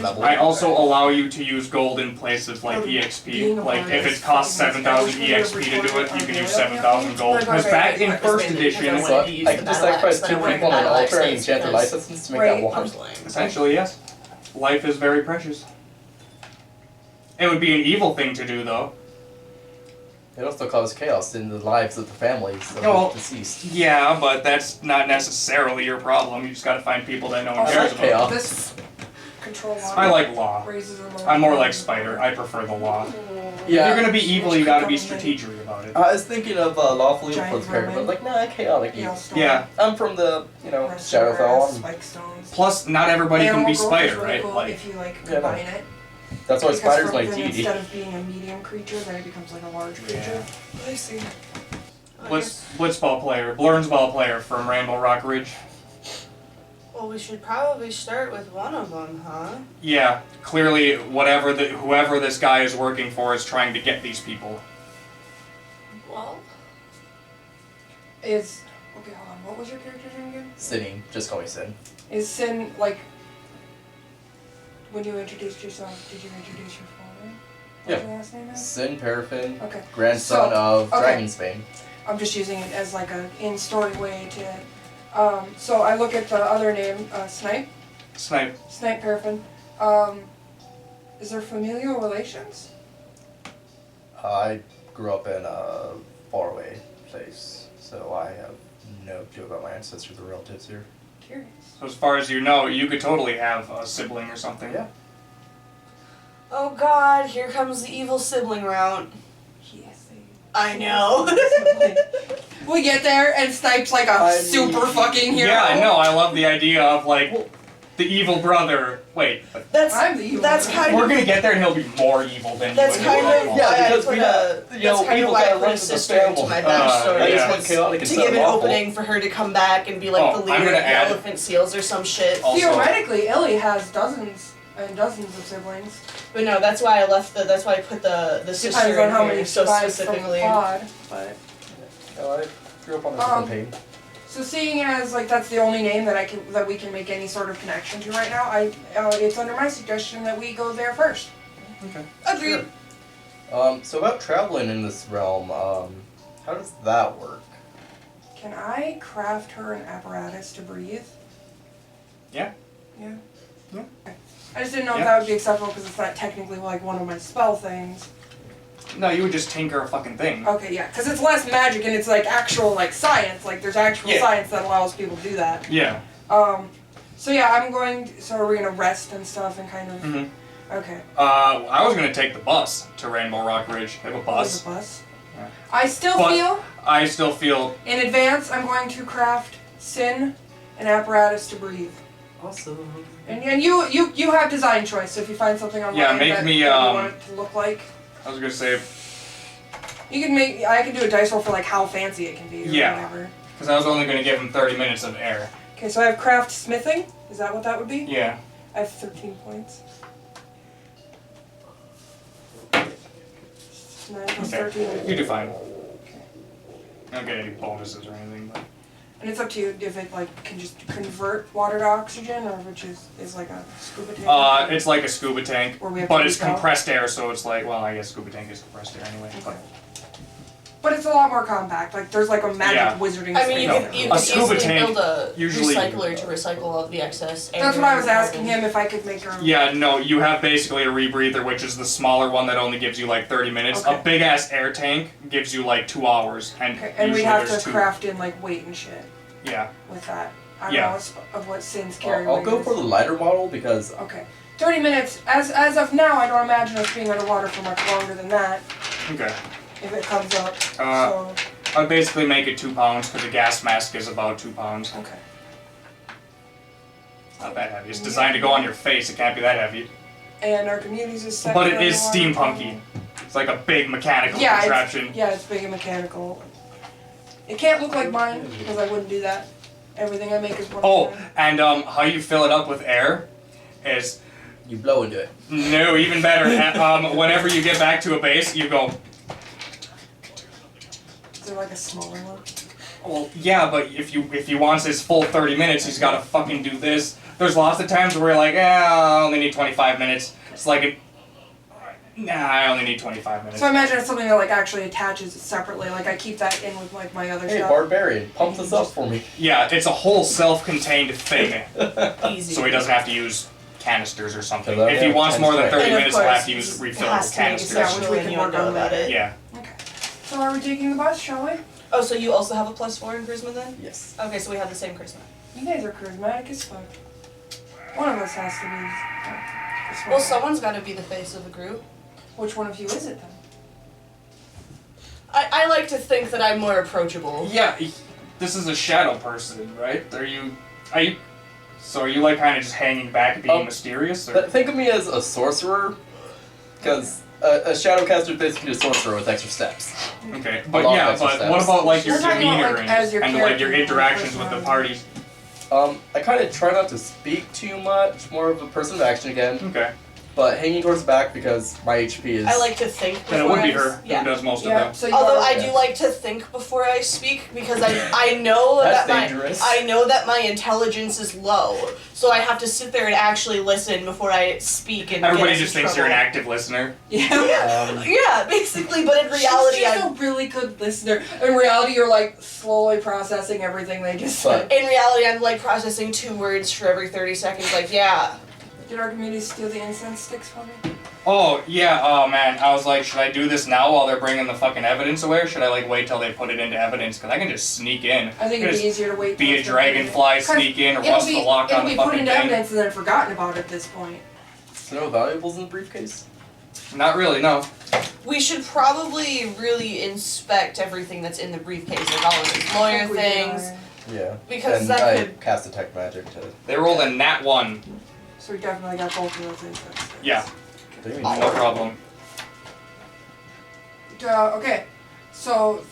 level. I also allow you to use gold in places like EXP. Like if it costs 7,000 EXP to do it, you can use 7,000 gold. Because back in first edition, So I can just sacrifice 2 people on an altar and enchant their life essence to make that one. essentially, yes. Life is very precious. It would be an evil thing to do, though. It also causes chaos in the lives of the families of the deceased. Yeah, but that's not necessarily your problem. You just gotta find people that no one cares about. Chaos. This control I like law. raises I'm more like Spider. I prefer the law. Yeah. If you're gonna be evil, you gotta be strategic about it. I was thinking of lawful evil Giant for the character, but vermin. like, nah, chaotic evil. Yeah. I'm from the, Shadowfell. Spike stones. Plus, not everybody can be Spider, right? Cool Like, if you like Yeah, no. combine it. That's why Because Spider's my then deity. instead of being a medium creature, then it becomes like a large creature. I see. Blitzball player, Blurnsball player from Rainbow Rock Ridge. Well, we should probably start with one of them, huh? Yeah, clearly, whoever this guy is working for is trying to get these people. Well, Okay, hold on. What was your character's name again? Sinning. Just call me Sin. Is Sin like when you introduced yourself? Did you introduce your full name? What's your last name? Sin Paraffin, Okay. grandson of okay. Dragonsbane. I'm just using it as like a in-story way to. So I look at the other name, Snipe Snipe. Paraffin. Is there familial relations? I grew up in a faraway place, so I have no clue about my ancestors or relatives here. Curious. So as far as you know, you could totally have a sibling or something. Yeah. oh god, here comes the evil sibling route. Yes. I know. We get there and Snipe's like a super fucking hero. Yeah, I know. I love the idea of like the evil brother. Wait, That's I'm the evil that's one. kind we're of gonna get there and he'll be more evil than that's you. kind of Yeah, why I because put we a have, that's kind of evil why I kinda put a runs the sister into family. my yeah. backstory. I just Yeah. went chaotic and To set give them an awful. opening for her to come back and be like Oh, the I'm leader gonna of the add- elephant seals or some shit. Also- Theoretically, Illi has dozens and dozens of siblings. But no, that's why I left the. That's why I put the sister Depends on in how here many so spies from the specifically. pod, but. No, I grew up on this campaign. So seeing as like that's the only name that we can make any sort of connection to right now, it's under my suggestion that we go there first. Okay. Agreed. Sure. So about traveling in this realm, how does that work? Can I craft her an apparatus to breathe? Yeah. Yeah. Yeah. Okay. I just didn't know if Yeah. that would be acceptable because it's not technically like one of my spell things. No, you would just tinker a fucking thing. Okay, yeah, because it's less magic and it's like actual like science. Like there's actual Yeah. science that allows people to do that. Yeah. So yeah, I'm going. So are we gonna rest and stuff and kind of? Mhm. Okay. I was gonna take the bus to Rainbow Rock Ridge. They have a bus. There's a bus. Yeah. I still But- feel I still feel. in advance I'm going to craft Sin an apparatus to breathe. Awesome. And you have design choice. So if you find something online Yeah, make that, me, that you want it to look like, I was gonna say you can make. I can do a dice roll for like how fancy it can be or Yeah. whatever. because I was only gonna give him 30 minutes of air. Okay, so I have craft smithing. Is that what that would be? Yeah. I have 13 points. 9 plus Okay. 13. You do fine. I don't get any bonuses or anything, but. And it's up to you if it like can just convert water to oxygen or which is like a scuba tank. It's like a scuba tank, Or we have but to it's refill. compressed air, so it's like, well, I guess scuba tank is compressed air anyway. Okay. But it's a lot more compact. Like there's like a magic Yeah. wizarding I mean, you space. can, you A can scuba easily tank build a usually- recycler to recycle all of the excess air. That's what I was and asking carbon. him if I could make her. Yeah, no, you have basically a rebreather, which is the smaller one that only gives you like 30 minutes. Okay. A big ass air tank gives you like 2 hours, and Okay, and usually we'd have there's to 2. craft in like weight and shit Yeah. with that. I don't Yeah. know of what Sin's carry I'll weight go is. for the lighter model because Okay. 30 minutes. As of now, I don't imagine us being underwater for much longer than that Okay. if it comes up. Uh, I'd basically make it 2 pounds because a gas mask is about 2 pounds. Okay. It's not that heavy. It's designed to go on your face. It can't be that heavy. And our communities is set. But for it is underwater. steampunky. It's like a big mechanical Yeah, contraption. it's big and mechanical. It can't look like mine because I wouldn't do that. Everything I make is one Oh, of mine. and how you fill it up with air is you blow into it. no, even better. Whenever you get back to a base, you go. Is there like a smaller one? Well, yeah, but if he wants his full 30 minutes, he's got to fucking do this. There's lots of times where we're like, I only need 25 minutes. It's like, I only need 25 minutes. So I imagine it's something that like actually attaches separately. Like I keep that in with like my other Hey, stuff. Barbarian, pump this up for me. Yeah, it's a whole self-contained thing. Easy. So he doesn't have to use canisters or something. Because I If he have wants more than 30 And of minutes, he'll course, have to use it refillable has to make canisters. Yeah, which we and can you work know on about later. it. Yeah. Okay. So are we taking the bus, shall we? Oh, so you also have a +4 in charisma then? Yes. Okay, so we have the same charisma. You guys are charismatic as fuck. One of us has to be. This one. Well, someone's got to be the face of the group. Which one of you is it then? I like to think that I'm more approachable. Yeah, this is a shadow person, right? Are you like kind of just hanging back being mysterious? Or? Think of me as a sorcerer, because a shadowcaster is basically a sorcerer with extra steps. Okay, but lot of yeah, extra but steps. what about like your We're talking about, demeanor like, as your and like your character, interactions with the personality. party? I kind of try not to speak too much, more of a person of action again, Okay, but hanging towards the back because my HP is... I like to think before then it would be I her s- yeah. who does most of Yeah. them. So you Although are, I Yeah. do like to think before I speak because I know That's that dangerous. I know that my intelligence is low, so I have to sit there and actually listen before I speak. And Everybody get just into thinks you're an trouble. active listener. Yeah. Yeah, basically, but in reality, She's just a really good listener. In reality, you're like slowly processing everything they just said. I'm like processing 2 words for every 30 seconds. Like, yeah, Did Archimedes steal the incense sticks from me? Oh yeah, oh man, I was like, should I do this now while they're bringing the fucking evidence away, or should I like wait till they put it into evidence? Because I can just sneak in. I think it'd be easier to wait. Be till a it's done. dragonfly, sneak in, or rust the lock on the It'll be fucking put into thing. evidence and then forgotten about at this point. So no valuables in the briefcase? Not really, no. we should probably really inspect everything that's in the briefcase, like all of these I lawyer think we things, are. Yeah. because and that I could. cast detect magic to... They rolled a nat 1. So we definitely got both of those incense sticks. Yeah, What do you mean? no problem. Okay, so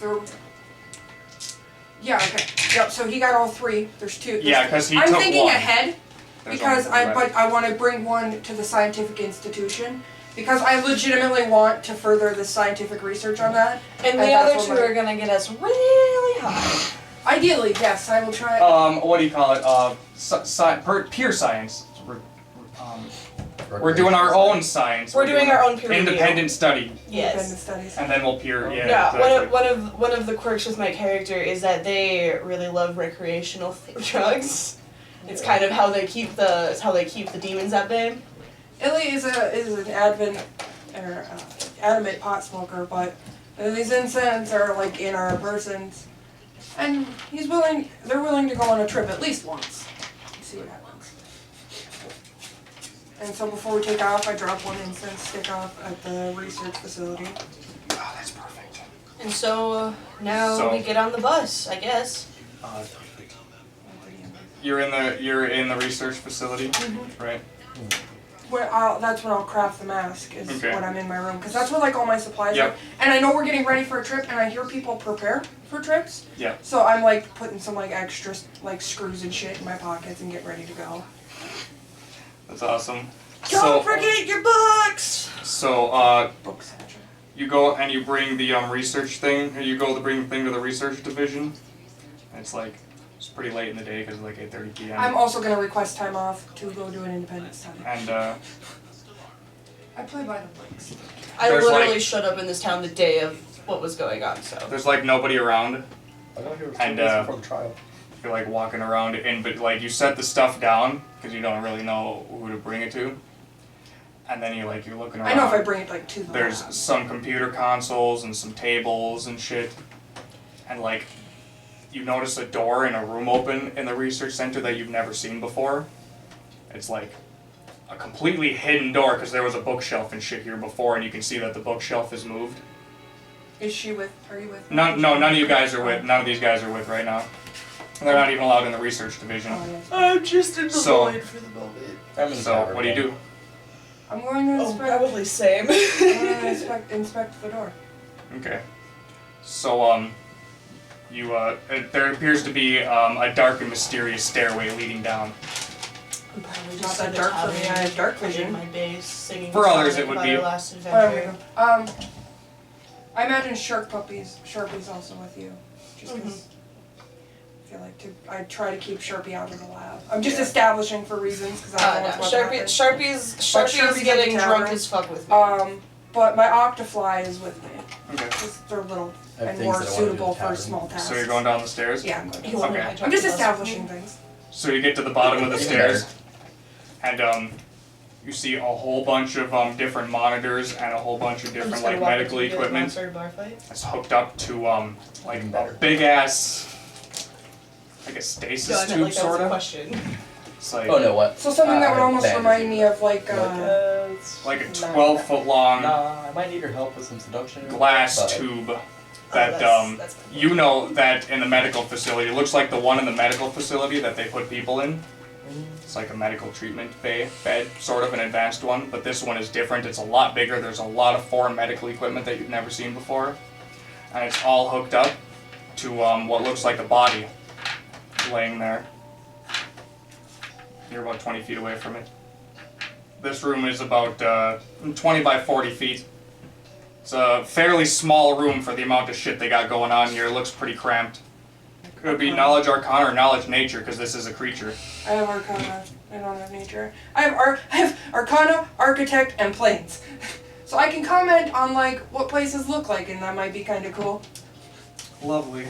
yeah, okay, yep. So he got all 3. There's 2. Yeah, because he I'm took thinking one. ahead There's because only one left. but I want to bring one to the scientific institution because I legitimately want to further the scientific research on that. And the that's other what 2 my- are gonna get us really high. Ideally, yes, I will try. What do you call it? Pure science. We're doing our own science. We're doing our own peer review. independent study, Independent Yes. studies. and then we'll peer. Yeah, Yeah, exactly. one of the quirks with my character is that they really love recreational drugs. It's kind of how they keep the demons at bay. Illi is an adamant pot smoker, but these incense are like in our persons, and they're willing to go on a trip at least once. See what happens. And so before we take off, I drop one incense stick off at the research facility. Oh, that's perfect. And so now So- we get on the bus, I guess. You're in the research facility, right? That's when I'll craft the mask, is Okay. when I'm in my room. Because that's where like all my supplies Yep. are. And I know we're getting ready for a trip, and I hear people prepare for trips. Yeah. So I'm like putting some like extra like screws and shit in my pockets and get ready to go. That's awesome. Don't forget your books! So, Books, actually. you go and you bring the research thing, or you go to bring the thing to the research division. And it's like, it's pretty late in the day because it's like 8:30 p.m. I'm also gonna request time off to go do an independent study. And I play by the books. I There's, literally like- showed up in this town the day of what was going on, so. there's like nobody around. I got here 2 And, days before the trial. You're like walking around, but like you set the stuff down because you don't really know who to bring it to. And then you're looking around. I know if I bring it like to the There's lab. some computer consoles and some tables and shit. And like, you notice a door in a room open in the research center that you've never seen before. It's like a completely hidden door because there was a bookshelf and shit here before, and you can see that the bookshelf is moved. Are you with? None of you guys are with. None of these guys are with right now. They're not even allowed in the research division. Oh, yes. I'm just in the So- void for the moment. I'm in the So tower what do you again. do? I'm going to Oh, inspect. probably same. I'm going to inspect the door. Okay. So there appears to be a dark and mysterious stairway leading down. I'm probably Not just that in the dark for me, tavern, I have dark in vision. my base, singing For the others song it would about be. our last Whatever. adventure. I imagine Sharpie's also with you, just because. feel like I try to keep Sharpie out of the lab. I'm just Yeah. establishing for reasons because I don't know what's about to happen. Sharpie's Sharpie's getting at the drunk tavern. as fuck with me. But my Octofly is with me. Okay. Because they're little I have and things more that I wanna do in suitable the for tavern. small tasks. So you're going down the stairs? Yeah, I'm going You down. want Okay. my I'm just bus? establishing things. So you get to the bottom of the Even stairs, and you see a whole bunch of different monitors and a whole bunch of I'm different just gonna like walk medical into the equipment. monster bar fight. It's hooked up to like Even a better. big ass, like a stasis No, I meant tube like that was sort a of. question. It's like Oh no, what? So something that would I almost bandaged remind me of like It's like a nah, 12-foot long Nah, I might need your help with some seduction. glass but tube that that's you know that in the medical facility. It looks like the one in the medical facility that they put people in. It's like a medical treatment bed, sort of an advanced one, but this one is different. It's a lot bigger. There's a lot of foreign medical equipment that you've never seen before, and it's all hooked up to what looks like a body laying there. You're about 20 feet away from it. This room is about 20 by 40 feet. It's a fairly small room for the amount of shit they got going on here. It looks pretty cramped. Could be knowledge arcana or knowledge nature, because this is a creature. I have Arcana. I don't have Nature. I have Arcana, Architect, and Planes. So I can comment on like what places look like, and that might be kind of cool. Lovely.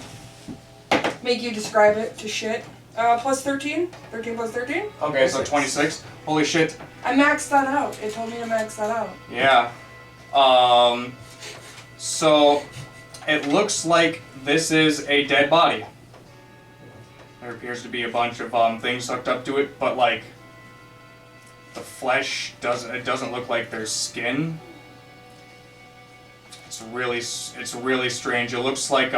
Make you describe it to shit. Plus 13? 13 plus 13? Okay, so 26. Holy shit. I maxed that out. It told me to max that out. Yeah. So it looks like this is a dead body. There appears to be a bunch of things hooked up to it, but like the flesh doesn't look like there's skin. It's really strange. It looks like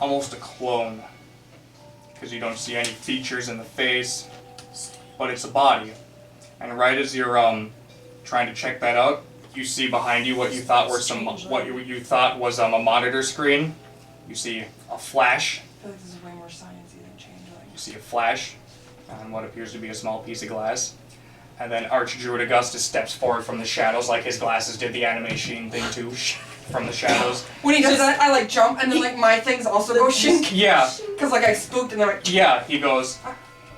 almost a clone, because you don't see any features in the face, but it's a body. And right as you're trying to check that out, you see behind you what you thought were you thought was a monitor screen. You see a flash. I feel like this is way more sciencey than changeling. You see a flash on what appears to be a small piece of glass. And then Archdruid Agustus steps forward from the shadows, like his glasses did the animation thing too, from the shadows. When he does that, I like jump, and then like my things also go shink. Yeah, Cause like I spooked, and then yeah. He goes,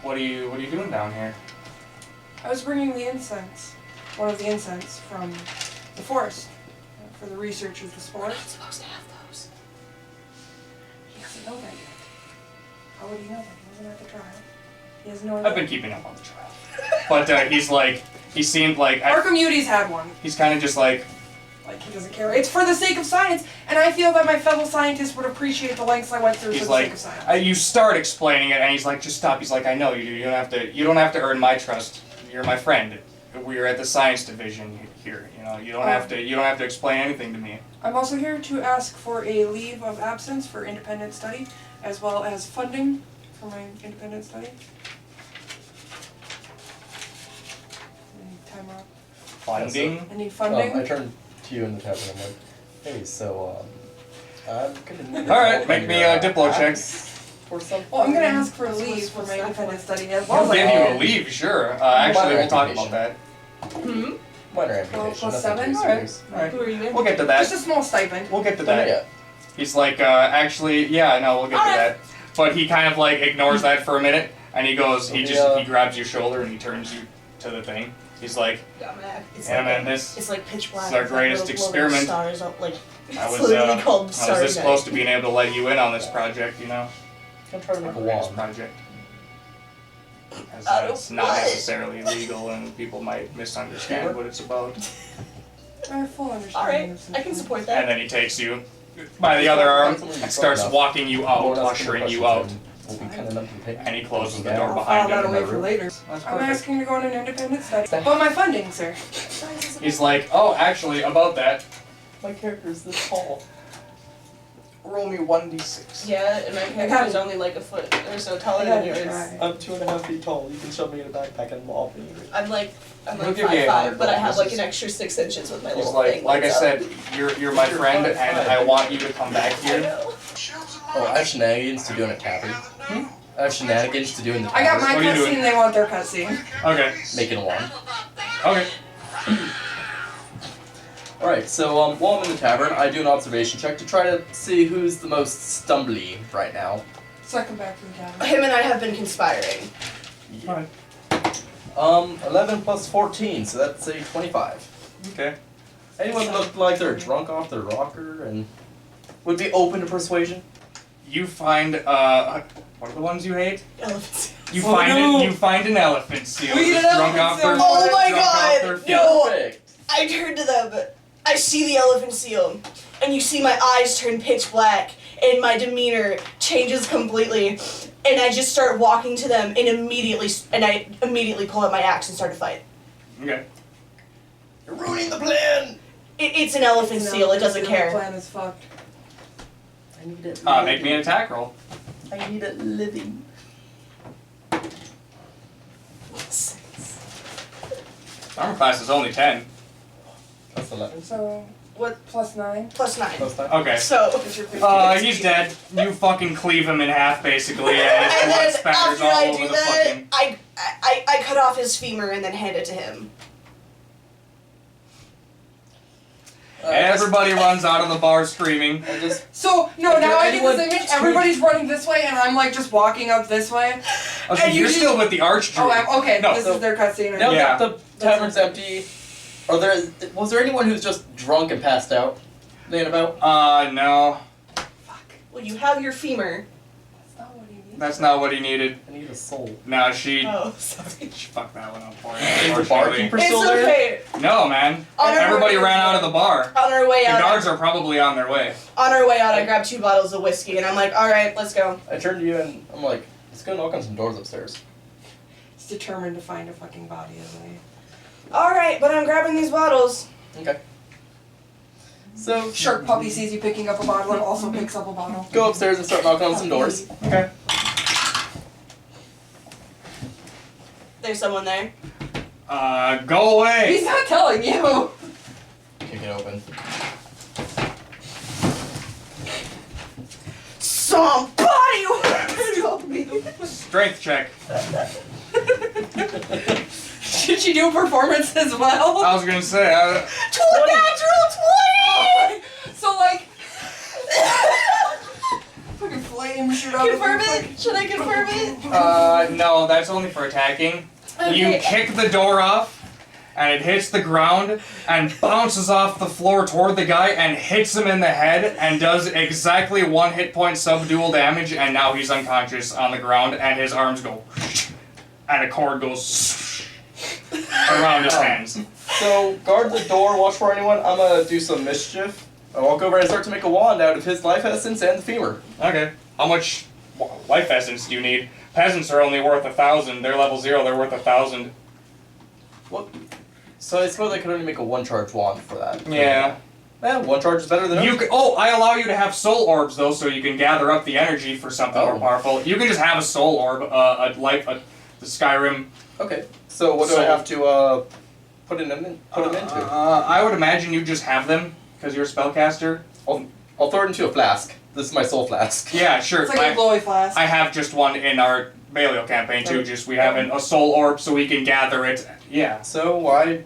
"What are you doing down here?" I was bringing the incense, one of the incense from the forest, for the research of the spore. I'm supposed to have those. He doesn't know that yet. How would he know that? He wasn't at the trial. He has no I've idea. been keeping up on the trial, but he seemed like Arkham Udy's had one. he's kind of just like, He doesn't care. It's for the sake of science, and I feel that my fellow scientists would appreciate the lengths I went through he's for the like, sake of science. you start explaining it, and he's like, just stop. He's like, I know you do. You don't have to earn my trust. You're my friend. We're at the science division here. You know, you don't have to explain anything to me. I'm also here to ask for a leave of absence for independent study, as well as funding for my independent study. I need time off. Funding. I need funding. I turned to you in the tavern. I'm like, hey, so I'm gonna need All right, help make on me your a Diplo check. axe or something. Well, I'm gonna ask for a leave for my independent study, as well I'll as give like you a leave, sure. Actually, we'll talk about that. Hmm? Minor amputation. plus nothing 7? too Alright. serious. All right, Who are you in? we'll get to just a that. small stipend. We'll get to Not that. yet. He's like, actually, yeah, no, we'll get to that. But he kind of like ignores that for a minute, and he goes, he grabs your shoulder and he turns you to the thing. He's like, Yeah, man. It's yeah, like man, this. It's like pitch black. It's our with, like, greatest little glowing experiment. Stars up, like, I it's was literally called I was Starry this Night. close to being able to let you in on this project, you know? I'm trying to Our make a greatest wand. project. As Out of it's not what? necessarily legal and people might misunderstand what it's about. I have full understanding Alright, of I can something. support And that. then he takes you by the other arm and starts walking you out, ushering you out. We'll be kind enough to pay. And he closes the door I'll behind file that him. away for later. That's I'm perfect. asking to go on an independent study. But my funding, sir. He's like, oh, actually, about that, My character's this tall. Roll me 1d6. Yeah, and my character is only like a foot or so taller than yours. I'm 2.5 feet tall. You can shove me in a backpack and I'll be I'm like He'll 5'5", give you but I have like $800. an extra 6 inches with my he's little like, thing. like I lights up. said, you're my friend, and I want you to come back I here. know. Oh, I have shenanigans to do in a tavern. I have shenanigans to do in the I tavern. got my What are you doing? cutscene, they want their cutscene. Okay, Making a wand. okay. Alright, so while I'm in the tavern, I do an observation check to try to see who's the most stumbly right now. Second back to the cabin. Him and I have been conspiring. Yeah. 11 plus 14, so that's a 25. Okay. Anyone look like they're drunk off their rocker and would be open to persuasion? You find what are the ones you hate? Elephants. You Oh, find no. You find an elephant seal. We need just an drunk elephant off their seal. Oh my drunk off their God! feet. No. Perfect. I turn to them. I see the elephant seal, and you see my eyes turn pitch black, and my demeanor changes completely, and I just start walking to them, and I immediately pull out my axe and start to fight. Okay. You're ruining the plan! It's an elephant seal. It doesn't The care. plan is fucked. I need it. Make me an attack roll. I need it living. Armor class is only 10. That's 11. So, What? plus 9. +9. Plus 9. Okay. So. Is your 15. He's dead. You fucking cleave him in half, basically, and his And blood then spatters after all I over do the that, fucking. I cut off his femur and then hand it to him. Everybody runs out of the bar screaming. I just So, no, Is now there I get anyone this image. to- Everybody's running this way, and I'm like just walking up this way. Oh, so And you're you still with the Archdruid. Oh, okay. No, This so- is their cutscene. now Yeah. that the tavern's empty. Was there anyone who's just drunk and passed out, laying about? No. Fuck. Well, you have your femur. That's not what he needs. That's not what he needed. I need a soul. No, she Oh, sorry. fucked that one up for Is you. the unfortunately. barkeeper It's still there? okay. No, man. On our Everybody way- ran out of the bar. On our way The out. guards are probably on their way. On our way out, I grabbed 2 bottles of whiskey, and I'm like, all right, let's go. I turned to you and I'm like, let's go knock on some doors upstairs. He's determined to find a fucking body, isn't he? All right, but I'm grabbing these bottles. Okay. So Shark puppy sees you picking up a bottle and also picks up a bottle. go upstairs and start knocking on some doors. Okay. There's someone there. Go away. He's not telling you. Kick it open. Somebody told me. Strength check. Should she do a performance as well? I was gonna say. To a natural 20! So like, fucking flame shoot out. Confirm of her, it? Should I confirm it? No, that's only for attacking. You Okay. kick the door off, and it hits the ground and bounces off the floor toward the guy and hits him in the head and does exactly 1 hit point subdual damage, and now he's unconscious on the ground and his arms go and a cord goes around his hands. So guard the door, watch for anyone. I'm gonna do some mischief. I walk over and start to make a wand out of his life essence and the femur. Okay. How much life essence do you need? Peasants are only worth 1,000. They're level 0, they're worth 1,000. What? So I suppose I could only make a 1-charge wand for that. Yeah. 1 charge is better than You can, I allow you to have soul orbs though, so you can gather up the energy for something more Oh. powerful. You can just have a soul orb, the Skyrim. Okay. So what do I have to put him into? I would imagine you just have them because you're a spellcaster. I'll throw it into a flask. This is my soul flask. Yeah, sure. It's like a glowy flask. I have just one in our Balial campaign too. Just we have a soul orb so we can gather it. Yeah. So why,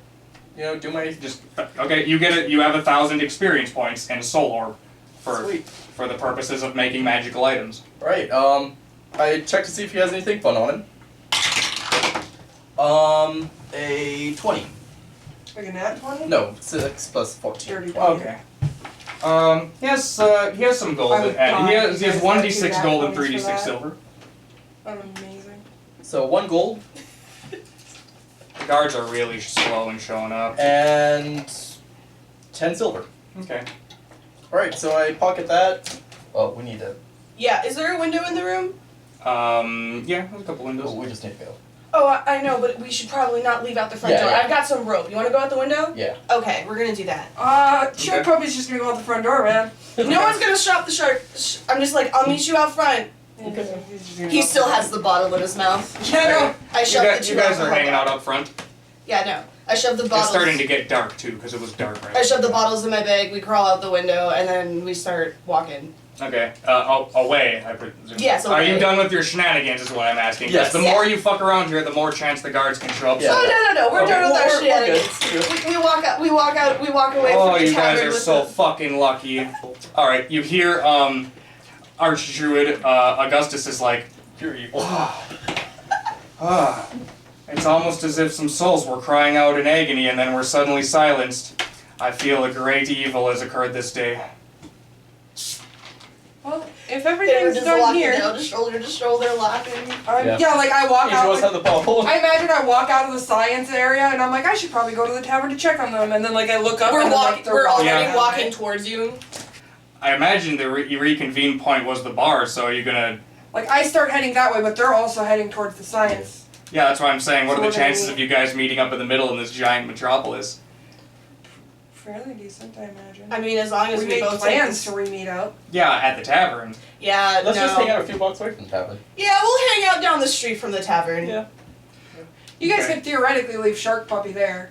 do my Just okay. You get it. You have 1,000 experience points and a soul orb sweet. for the purposes of making magical items. Right. I check to see if he has anything fun on him. A 20. Like a nat 20? No, 6 plus 14. Dirty 20. Okay. He has some gold, I would and he die has because 1d6 I gold and got 2 3d6 nat silver. I'm amazing. So 1 gold The guards are really slow in showing up. and 10 silver. Okay. Alright, so I pocket that. Oh, we need to. Yeah, is there a window in the room? Yeah, there's a couple windows. Oh, we just need to go. Oh, I know, but we should probably not leave out the front Yeah, door. yeah. I've got some rope. You want to go out the window? Yeah. Okay, we're gonna do that. Shark Okay. puppy's just gonna go out the front door, man. No one's gonna stop the shark. I'm just like, I'll meet you out front. Okay. He's just gonna He go still out has the bottle in his mouth. Yeah, no. I You shoved the guys, two you guys are alcohol hanging out bottles. up front. Yeah, no. I shoved the It's bottles. starting to get dark too, because it was dark, right? I shove the bottles in my bag. We crawl out the window, and then we start walking. Okay. Away, I presume. Yes, Are you away. done with your shenanigans? Is what I'm asking. 'Cause Yes. the more you fuck around here, the more chance the guards can show up. Yeah. Oh no! We're Okay, done with well, our we're shenanigans. good. We walk out. We walk away Oh, from the you guys tavern are with so the- fucking lucky. All right, you hear Archdruid Augustus is like, You're evil. it's almost as if some souls were crying out in agony and then were suddenly silenced. I feel a great evil has occurred this day. Well, if They were everything's just done walking here, down shoulder to shoulder laughing. yeah, like I walk Each out. of us have the ball. I imagine I walk out of the science area and I'm like, I should probably go to the tavern to check on them, and then like I look up We're and then, like, walking. they're We're already Yeah. walking towards you. I imagine the reconvene point was the bar, so you're gonna... Like I start heading that way, but they're also heading towards the science. Yeah, that's what I'm saying. What So are we're the gonna chances meet- of you guys meeting up in the middle in this giant metropolis? Fairly decent, I imagine. I mean, as long as we we made both plans to re-meet up. Yeah, at the tavern. Yeah, Let's no. just hang out a few blocks away from the tavern. Yeah, we'll hang out down the street from the tavern. Yeah. You guys Okay. could theoretically leave Shark Puppy there,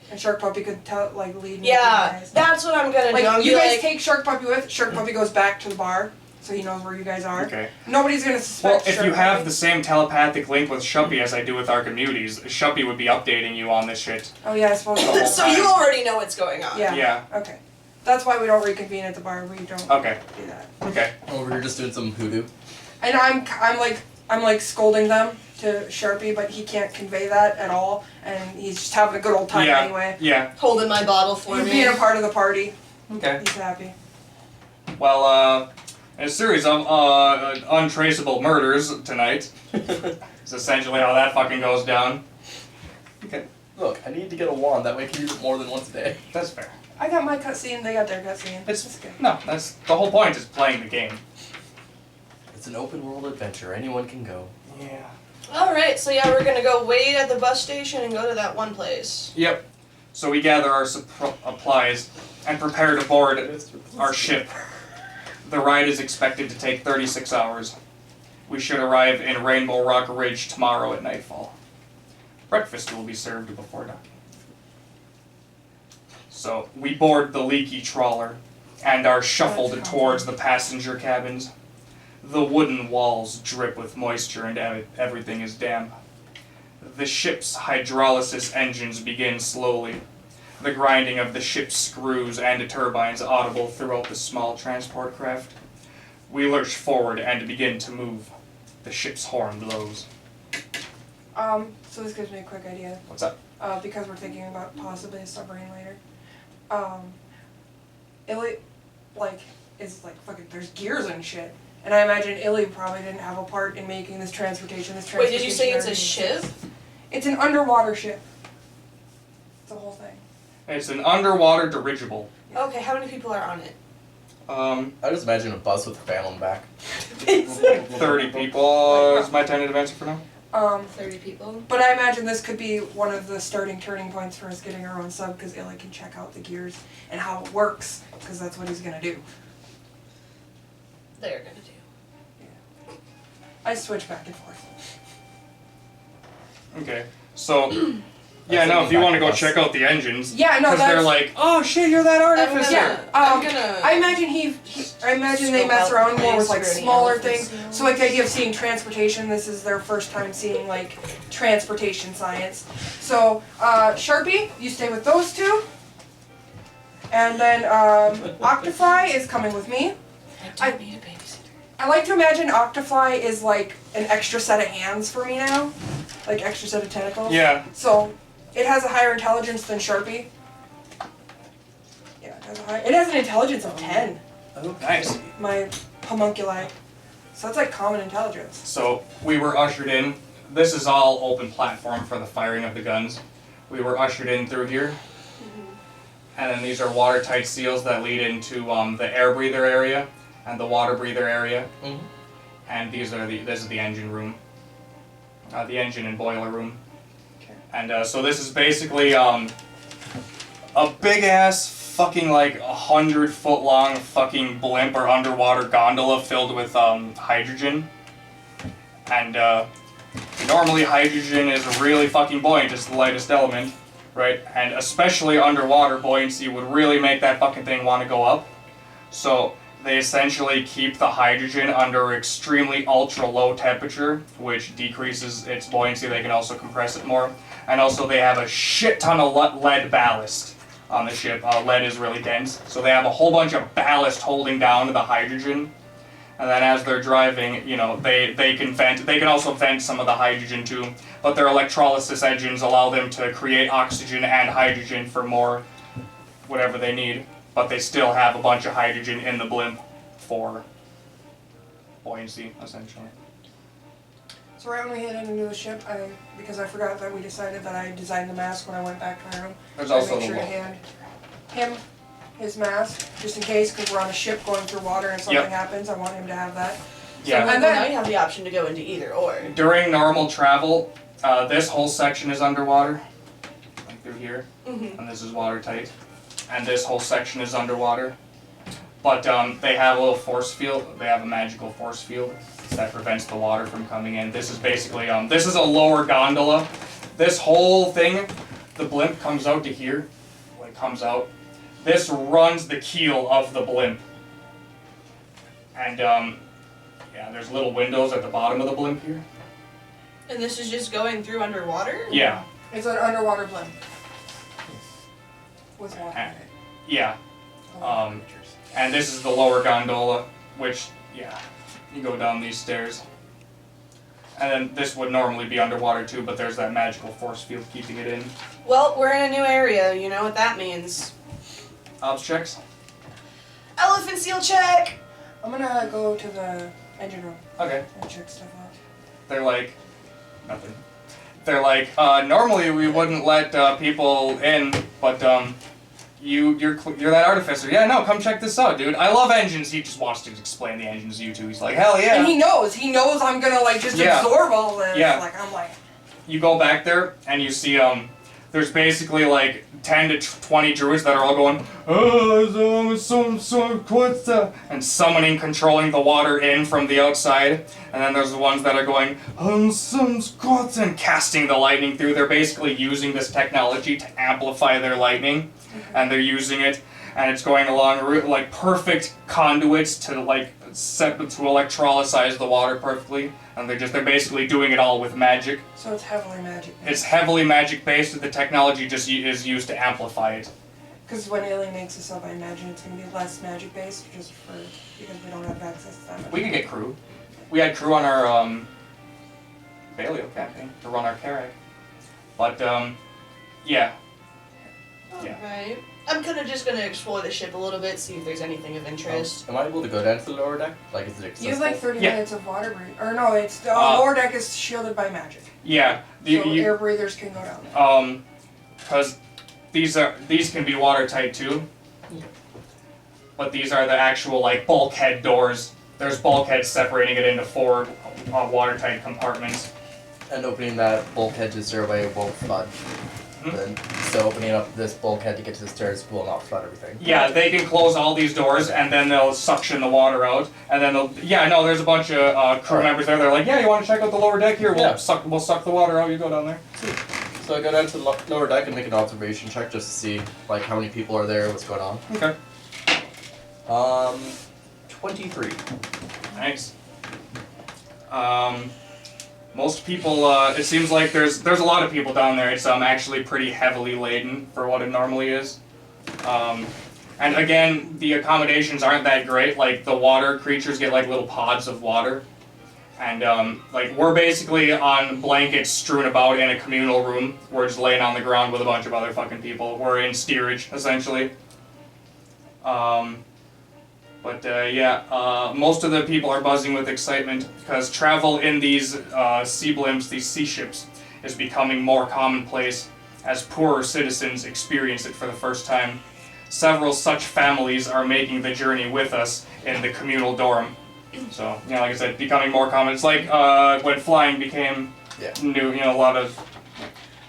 and Shark Puppy could lead me. with Yeah, you guys. that's what I'm gonna do. I'm Like you be guys like, take Shark Puppy with. Shark Puppy goes back to the bar, so he knows where you guys are. Okay. Nobody's gonna Well, suspect. if Shark you have Puppy. the same telepathic link with Shuppy as I do with Archimedes, Shuppy would be updating you on this shit. Oh yeah, I suppose. The whole so you time. already know what's going on. Yeah. Yeah. Okay. That's why we don't reconvene at the bar. We don't Okay. do that. Okay. Over here just doing some hoodoo. And I'm like scolding them to Sharpie, but he can't convey that at all, and he's just having a good old time Yeah. anyway. Yeah. Holding my bottle for He's me. being a part of the party. Okay. He's happy. Well, a series of untraceable murders tonight. It's essentially how that fucking goes down. Okay. Look, I need to get a wand. That way I can use it more than once a day. That's fair. I got my cutscene. They got their cutscene. It's good. no. That's the whole point. Is playing the game. It's an open world adventure. Anyone can go. Yeah. Alright, so yeah, we're gonna go wait at the bus station and go to that one place. Yep. So we gather our supplies and prepare to board our ship. The ride is expected to take 36 hours. We should arrive in Rainbow Rock Ridge tomorrow at nightfall. Breakfast will be served before dawn. So we board the leaky trawler and are shuffled That's towards the passenger cabins. The wooden walls drip with moisture and everything is damp. The ship's hydrolysis engines begin slowly, the grinding of the ship's screws and turbines audible throughout the small transport craft. We lurch forward and begin to move. The ship's horn blows. So this gives me a quick idea. What's up? Because we're thinking about possibly a submarine later. Illi, is fucking, there's gears and shit. And I imagine Illi probably didn't have a part in making this transportation. Wait, did you say it's a already ship? exists. It's an underwater ship. It's a whole thing. It's an underwater dirigible. Okay, how many people are on it? I just imagine a bus with a family in the back. 30 people is my tentative answer for now. 30 people. But I imagine this could be one of the starting turning points for us getting our own sub, because Illi can check out the gears and how it works, because that's what he's gonna do. They're gonna do. I switch back and forth. Okay, so, yeah, no, if you want to go check out the engines, Yeah, no, because that's... they're like, oh shit, you're that artificer. Yeah, I'm gonna. I imagine I imagine they Scope mess out around the more with place for any smaller elephants, things. you know? So like the idea of seeing transportation, this is their first time seeing transportation science. So Sharpie, you stay with those two. And then Octofly is coming with me. I don't need a babysitter. I like to imagine Octofly is like an extra set of hands for me now. Like extra set of tentacles. Yeah, So it has a higher intelligence than Sharpie. Yeah, it has an intelligence of 10. nice. My homunculi. So that's like common intelligence. So we were ushered in. This is all open platform for the firing of the guns. We were ushered in through here. And then these are watertight seals that lead into the air breather area and the water breather area. Mhm. And this is the engine room. The engine and boiler room. Okay. And so this is basically a big ass fucking 100-foot long fucking blimp or underwater gondola filled with hydrogen. And normally hydrogen is really fucking buoyant, it's the lightest element, right? And especially underwater, buoyancy would really make that fucking thing want to go up. So they essentially keep the hydrogen under extremely ultra low temperature, which decreases its buoyancy. They can also compress it more. And also they have a shit ton of lead ballast on the ship. Lead is really dense. So they have a whole bunch of ballast holding down the hydrogen. And then as they're driving, you know, they can also vent some of the hydrogen too, but their electrolysis engines allow them to create oxygen and hydrogen for more whatever they need, but they still have a bunch of hydrogen in the blimp for buoyancy, essentially. So right when we hit into the ship, because I forgot that we decided that I designed the mask when I went back to my room. There's So I also make the sure to wall. hand him his mask, just in case, because we're on a ship going through water and something Yep. happens. I want him to have that. Yeah. And Well, then- now you have the option to go into either or. During normal travel, this whole section is underwater, like through here, Mm-hmm. and this is watertight, and this whole section is underwater. But they have a little force field. They have a magical force field that prevents the water from coming in. This is basically this is a lower gondola. This whole thing, the blimp comes out to here, when it comes out. This runs the keel of the blimp, and yeah, there's little windows at the bottom of the blimp here. And this is just going through underwater? Yeah, It's an underwater blimp. With water in it. yeah. And this is the lower gondola, which, yeah, you go down these stairs. And then this would normally be underwater too, but there's that magical force field keeping it in. Well, we're in a new area, you know what that means. Ops checks? Elephant seal check! I'm gonna go to the engine room Okay. and check stuff out. They're like, nothing. They're like, normally we wouldn't let people in, but you're that artificer. Yeah, no, come check this out, dude. I love engines. He just wants to explain the engines to you two. He's like, hell yeah. And he knows I'm gonna like just Yeah. absorb all this. Yeah. Like I'm like, You go back there and you see there's basically like 10 to 20 druids that are all going and summoning, controlling the water in from the outside, and then there's the ones that are going and casting the lightning through. They're basically using this technology to amplify their lightning, and they're using it, and it's going along like perfect conduits to like set to electrolyze the water perfectly. And they're basically doing it all with magic. so it's heavily magic. It's heavily magic based, and the technology just is used to amplify it. Because when Illi makes this up, I imagine it's gonna be less magic based, just because we don't have access to that much. We could get crew. We had crew on our Baleo campaign to run our Carrack. But yeah. Yeah. Alright. I'm just gonna explore the ship a little bit, see if there's anything of interest. Am I able to go down to the lower deck? Like, is it accessible? You have like 30 Yeah. minutes of water breathing. Or no, it's the Uh, lower deck is shielded by magic. Yeah. So air breathers can go down there. Because these can be watertight too. But these are the actual like bulkhead doors. There's bulkheads separating it into 4 watertight compartments. And opening that bulkhead to zero way won't flood. Then, so opening up this bulkhead to get to the stairs will not flood everything. Yeah, they can close all these doors and then they'll suction the water out, and then they'll. Yeah, no, there's a bunch of crew members there. They're like, yeah, you want to check out the lower deck here? Yeah. We'll suck the water out. You go down there. So I go down to the lower deck and make an observation check just to see like how many people are there, what's going on. Okay. 23. Nice. Most people, it seems like there's a lot of people down there. It's actually pretty heavily laden for what it normally is. And again, the accommodations aren't that great. Like the water creatures get like little pods of water, and like we're basically on blankets strewn about in a communal room. We're just laying on the ground with a bunch of other fucking people. We're in steerage essentially. Most of the people are buzzing with excitement because travel in these sea blimps, these sea ships, is becoming more commonplace as poorer citizens experience it for the first time. Several such families are making the journey with us in the communal dorm. So, like I said, becoming more common. It's like when flying became new, a lot of...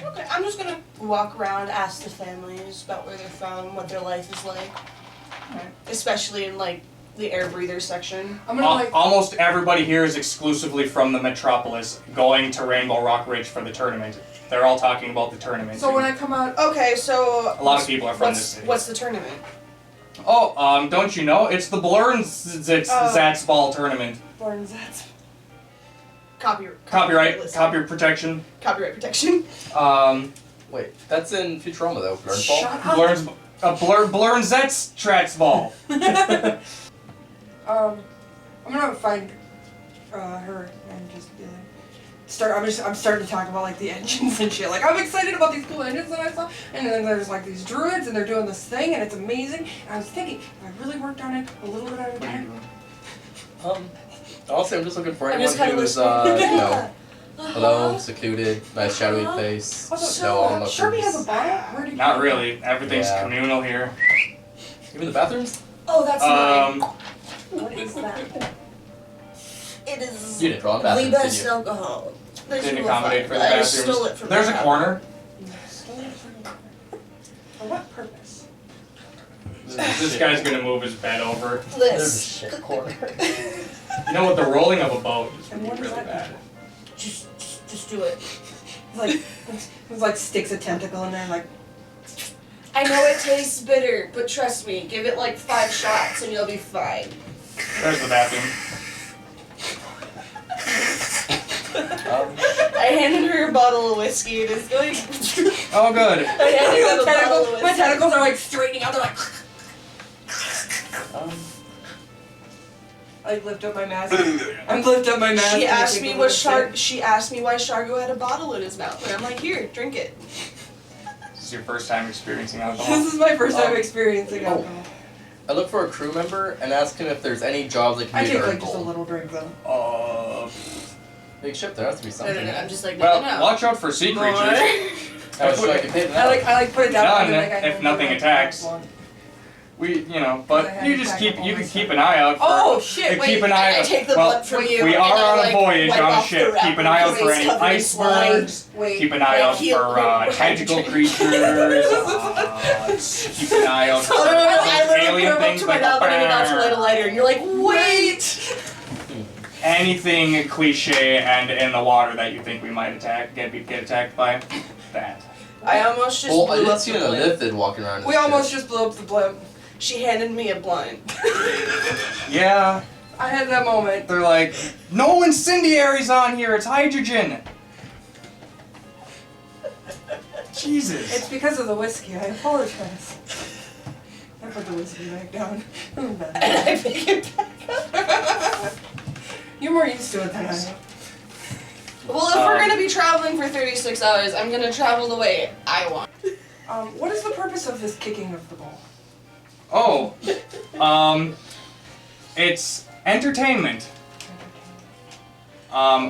Okay, I'm just gonna walk around, ask the families about where they're from, what their life is like. Alright. Especially in like the air breather section. I'm gonna like. Almost everybody here is exclusively from the metropolis going to Rainbow Rock Ridge for the tournament. They're all talking about the tournament. So when I come out, Okay, so A lot of people are from this city. What's the tournament? Oh, don't you know? It's the Blurns Ball tournament. Burns that. Copyright listen. protection. Copyright protection. Wait, that's in Futurama though, Blurn Ball? Shut up. Blurnzet's Trats Ball. I'm gonna find her and just be like, I'm starting to talk about like the engines and shit. Like I'm excited about these cool engines that I saw, and then there's like these druids and they're doing this thing and it's amazing. And I was thinking, if I really worked on it a little bit at a What are you time. doing? Honestly, I'm just looking for I'm anyone just kinda who's, listening. you know, alone, secluded, nice shadowy place, Also, no onlookers. Sharpie has a bottle. Where did Not you really. Everything's Yeah. communal here. Even the bathrooms? Oh, that's mine. What is that? It is You didn't draw the bathrooms, best did you? alcohol. There's Didn't no accommodate fun. for the I stole bathrooms. it from There's my a house. corner. For what purpose? This guy's gonna move his bed over. There's a This. shit corner. You know what? The rolling of a boat is And gonna what be does really that bad. Just do it. It's like sticks a tentacle in there and like. I know it tastes bitter, but trust me, give it like 5 shots and you'll be fine. There's the bathroom. I handed her a bottle of whiskey and it's going. Oh, good. I handed her a bottle of My whiskey. tentacles are like straightening out. They're like. I lift up my mask. I lift up my mask. She and I asked take me a what little sip. She asked me why Shargo had a bottle in his mouth, and I'm like, here, drink it. This is your first time experiencing alcohol. This is my first time experiencing Oh. alcohol. I look for a crew member and ask him if there's any jobs that can I be take earned like just a gold. little drink though. Big ship, there has to be No, something. I'm just like, Well, no. watch out for sea creatures. How much do I get paid I like put it down. None, and then, like, I if hold nothing it, like, attacks. one. But you just keep you can keep an eye out for. Oh shit! Wait. Keep an eye I out. take the Well, blood from you. we and are I, on a like, voyage wipe on a off the ship. wrapper Keep an eye out because for it's any covered in slime. icebergs. Wait. Keep an eye out Heal- for tentacle hydrate. creatures. Keep an eye out for Oh, no, I literally alien put him up things to my like mouth and I'm about to light a lighter, and you're like, wait! anything cliche and in the water that you think we might get attacked by. That. I almost just Well, I blew didn't up see the a blimp. lifted walking around. We almost just blew up the blimp. She handed me a blunt. Yeah, I had that moment. they're like, no incendiaries on here. It's hydrogen. Jesus. It's because of the whiskey. I apologize. I put the whiskey back down. I'm done. I pick it back. You're more used to it than I am. Well, if we're gonna be traveling for 36 hours, I'm gonna travel the way I want. What is the purpose of this kicking of the ball? Oh, it's entertainment.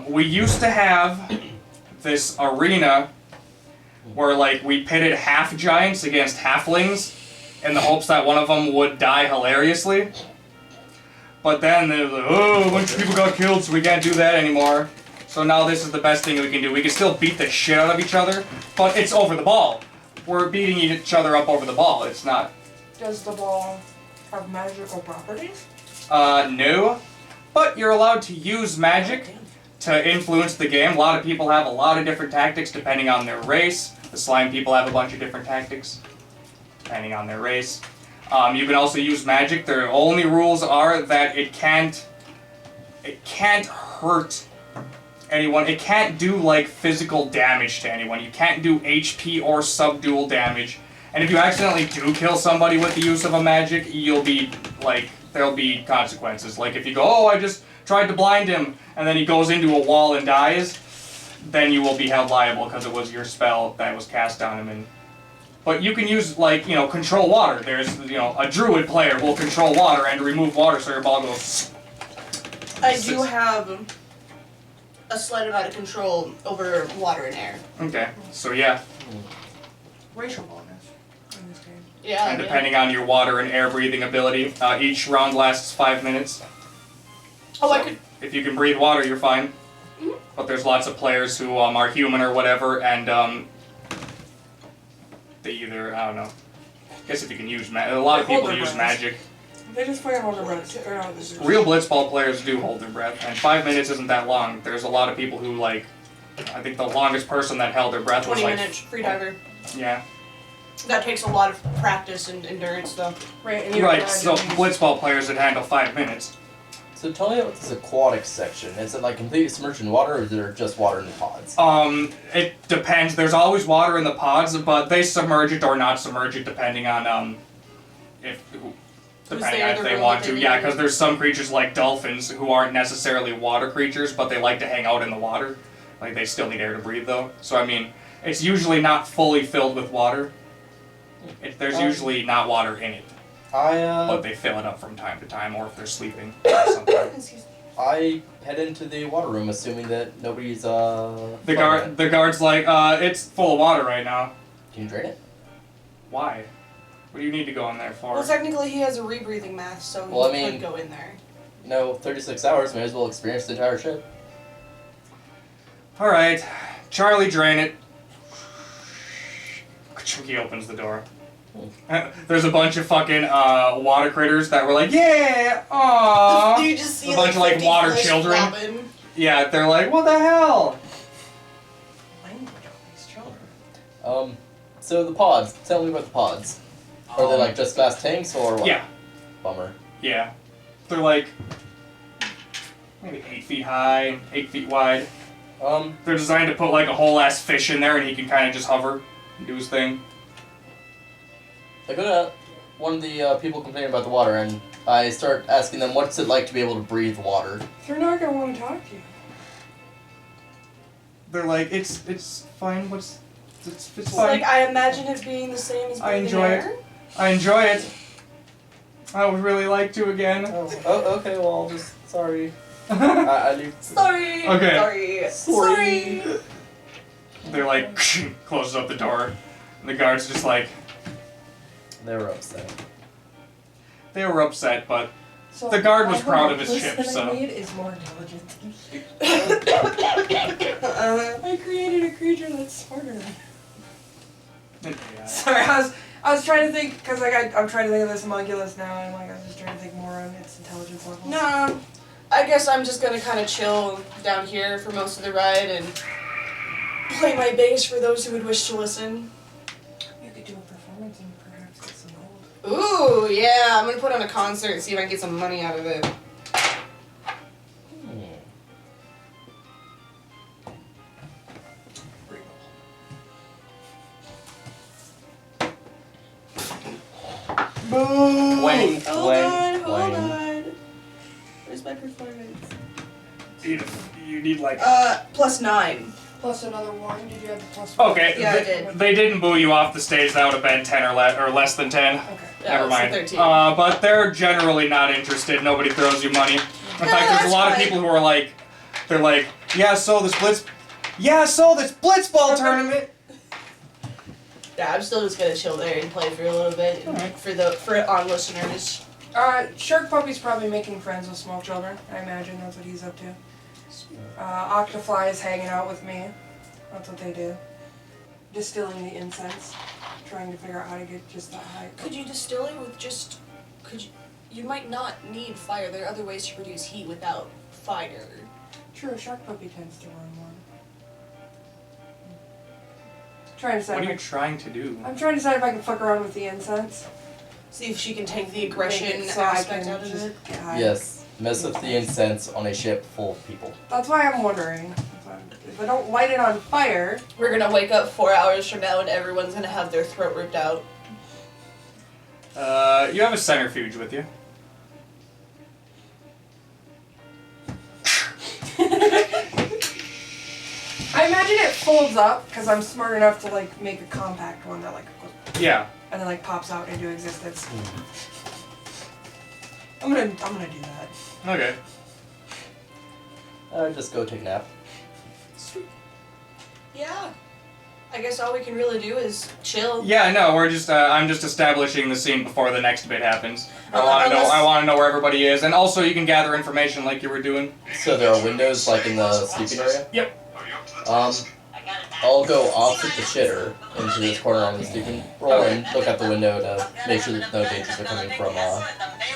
We used to have this arena where, like, we pitted half giants against halflings in the hopes that one of them would die hilariously. But then they were like, oh, a bunch of people got killed, so we can't do that anymore. So now this is the best thing we can do. We can still beat the shit out of each other, but it's over the ball. We're beating each other up over the ball. It's not. Does the ball have magical properties? No. But you're allowed to use magic to influence the game. A lot of people have a lot of different tactics depending on their race. The slime people have a bunch of different tactics depending on their race. You can also use magic. The only rules are that it can't hurt anyone. It can't do, like, physical damage to anyone. You can't do HP or subdual damage. And if you accidentally do kill somebody with the use of a magic, you'll be, like, there'll be consequences. Like, if you go, oh, I just tried to blind him, and then he goes into a wall and dies, then you will be held liable because it was your spell that was cast on him. But you can use, like, control water. There's, a druid player will control water and remove water so your ball goes... I do have a slight amount of control over water and air. Okay, so yeah. Racial bonus in this game. Yeah. And depending on your water and air breathing ability, each round lasts 5 minutes. Oh, I So could. if you can breathe water, you're fine. But there's lots of players who are human or whatever, and they either, I don't know. I guess if you can use a lot of They hold people their use breaths. magic. They just play on the breath. Or no, this is Real blitzball players do hold their breath, and 5 minutes isn't that long. There's a lot of people who, like, I think the longest person that held their breath was 20 like... minutes free diver. Yeah. That takes a lot of practice and endurance, though. right. And you're Right, so blitzball players that handle 5 minutes. So tell me about this aquatic section. Is it like completely submerged in water, or is there just water in the pods? It depends. There's always water in the pods, but they submerge it or not submerge it depending on if Depending there, on if the they room want that to. they Yeah, need. because there's some creatures like dolphins who aren't necessarily water creatures, but they like to hang out in the water. Like, they still need air to breathe, though. So, I mean, it's usually not fully filled with water. There's usually not water in it. But they fill it up from time to time, or if they're sleeping. Sometimes. I head into the water room, assuming that nobody's The guard's like, it's full of water right now. Can you drain it? Why? What do you need to go in there for? Well, technically he has a rebreathing mask, so Well, he I mean- could go in there. You know, 36 hours, may as well experience the entire ship. Alright, Charlie, drain it. He opens the door. There's a bunch of fucking water critters that were like, yeah, aww. You just see A bunch of, like, 50 water fish children. flopping. Yeah, they're like, what the hell? Language of these children. So the pods, tell me about the pods. Are they like just glass tanks or what? Yeah, Bummer. yeah. They're like maybe 8 feet high, 8 feet wide. They're designed to put like a whole ass fish in there and he can kind of just hover and do his thing. I go to one of the people complaining about the water and I start asking them what's it like to be able to breathe water. They're not gonna want to talk to you. They're like, it's fine, it's It's fine. like, I imagine it being the same as I breathing enjoy air. it. I enjoy it. I would really like to again. Oh, okay, well, I'll just, sorry. I leave. Sorry. Okay. Sorry. They're like, closes up the door. And the guard's just like, They were upset. they were upset, but So The guard was my proud of his homunculus ship, that so- I made is more intelligent than you. Uh, I created a creature that's smarter than you. yeah. Sorry, I was trying to think because I'm trying to think of this homunculus now, and like I was just trying to think more on its intelligence level. no, I guess I'm just gonna kind of chill down here for most of the ride and play my bass for those who would wish to listen. You could do a performance and perhaps get some gold. Ooh, yeah, I'm gonna put on a concert and see if I can get some money out of it. Boo! Wang, Hold wang, on. wang. Where's my performance? You need like. +9. Plus another one. Did you have the plus one? Okay. Yeah, I they, did. They didn't boo you off the stage. That would have been 10 or less than 10. Okay. Yeah, Never it's a mind. 13. But they're generally not interested. Nobody throws you money. In fact, there's that's a lot of fine. people who are like, they're like, so this blitzball tournament. Yeah, I'm still just gonna chill there and play for a little bit Alright. for on listeners. Shark Puppy's probably making friends with small children. I imagine that's what he's up to. Octofly is hanging out with me. That's what they do. Distilling the incense. Trying to figure out how to get just that high. Could you distill it with just? You might not need fire. There are other ways to produce heat without fire. True, Shark Puppy tends to run one. Trying to decide What are if you trying to do? I'm trying to decide if I can fuck around with the incense. See if she can take the Make aggression it so I aspect can out of just it. get high. Yes, mess with the incense on a ship full of people. That's why I'm wondering. If I don't light it on fire, We're gonna wake up 4 hours from now and everyone's gonna have their throat ripped out. You have a centrifuge with you. I imagine it folds up because I'm smart enough to like make a compact one that like goes Yeah. and then like pops out into existence. I'm gonna do that. Okay. Just go take a nap. Yeah. I guess all we can really do is chill. Yeah, no, we're just I'm just establishing the scene before the next bit happens. I Unless- want to know where everybody is, and also you can gather information like you were doing. So there are windows like in the sleeping area? Yep. I'll go opposite the shitter into this corner on the sleeping roll and look out the window to make sure that no dangers are coming from the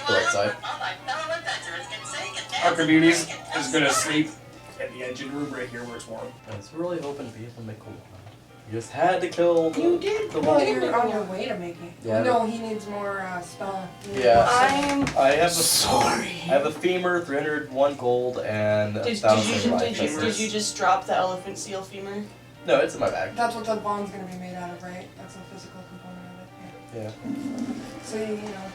right side. Archdruid is gonna sleep at the edge of the room right here where it's warm. I was really hoping to be able to make cool. You just had to kill the, You did. the Well, wall. you're on your way to making. Yeah. No, he needs more spell. He needs Yeah. more spell. I'm I have the sorry. I have a femur, 301 gold, and Did 1,000 life you essence. just drop the elephant seal femur? No, it's in my bag. That's what the bond's gonna be made out of, right? That's a physical component of it. Yeah. Yeah. So you know.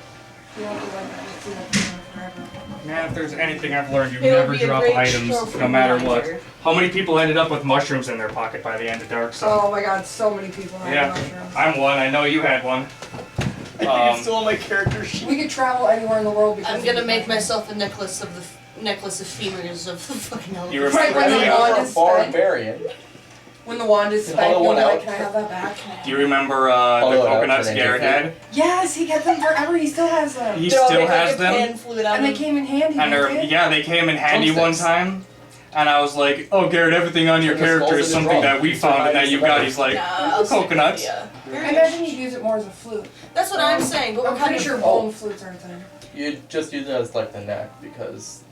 You don't have to like do that forever. Man, if there's anything I've learned, you It would never be a drop great items, trophy no matter reminder. what. How many people ended up with mushrooms in their pocket by the end of Dark Sun? Oh my god, so many people have Yeah, mushrooms. I'm one. I know you had one. I think it's still on my character sheet. We could travel anywhere in the world because I'm gonna make myself a necklace of femurs of the fucking elephant. You remember Right when the any- wand is spent. Barbarian. When the wand is You spent, hold you'll one be like, out. can I have that back? Do you remember the Hollow it out, coconuts turn into Garrett food. had? Yes, he kept them forever. He still has them. He They'll still make, has like, a them. pan fluid out And they of came in handy. And didn't they? they came in handy one Drumsticks. time. And I was like, oh, Garrett, everything on your Turn the character skulls is into something drum. that we Turn found and it that into you got. leather. He's like, Nah, coconuts. Yeah. I imagine you'd use it more as a flute. That's what I'm saying, but what I'm kind pretty of sure bone flutes are a thing. You just use it as like the neck because.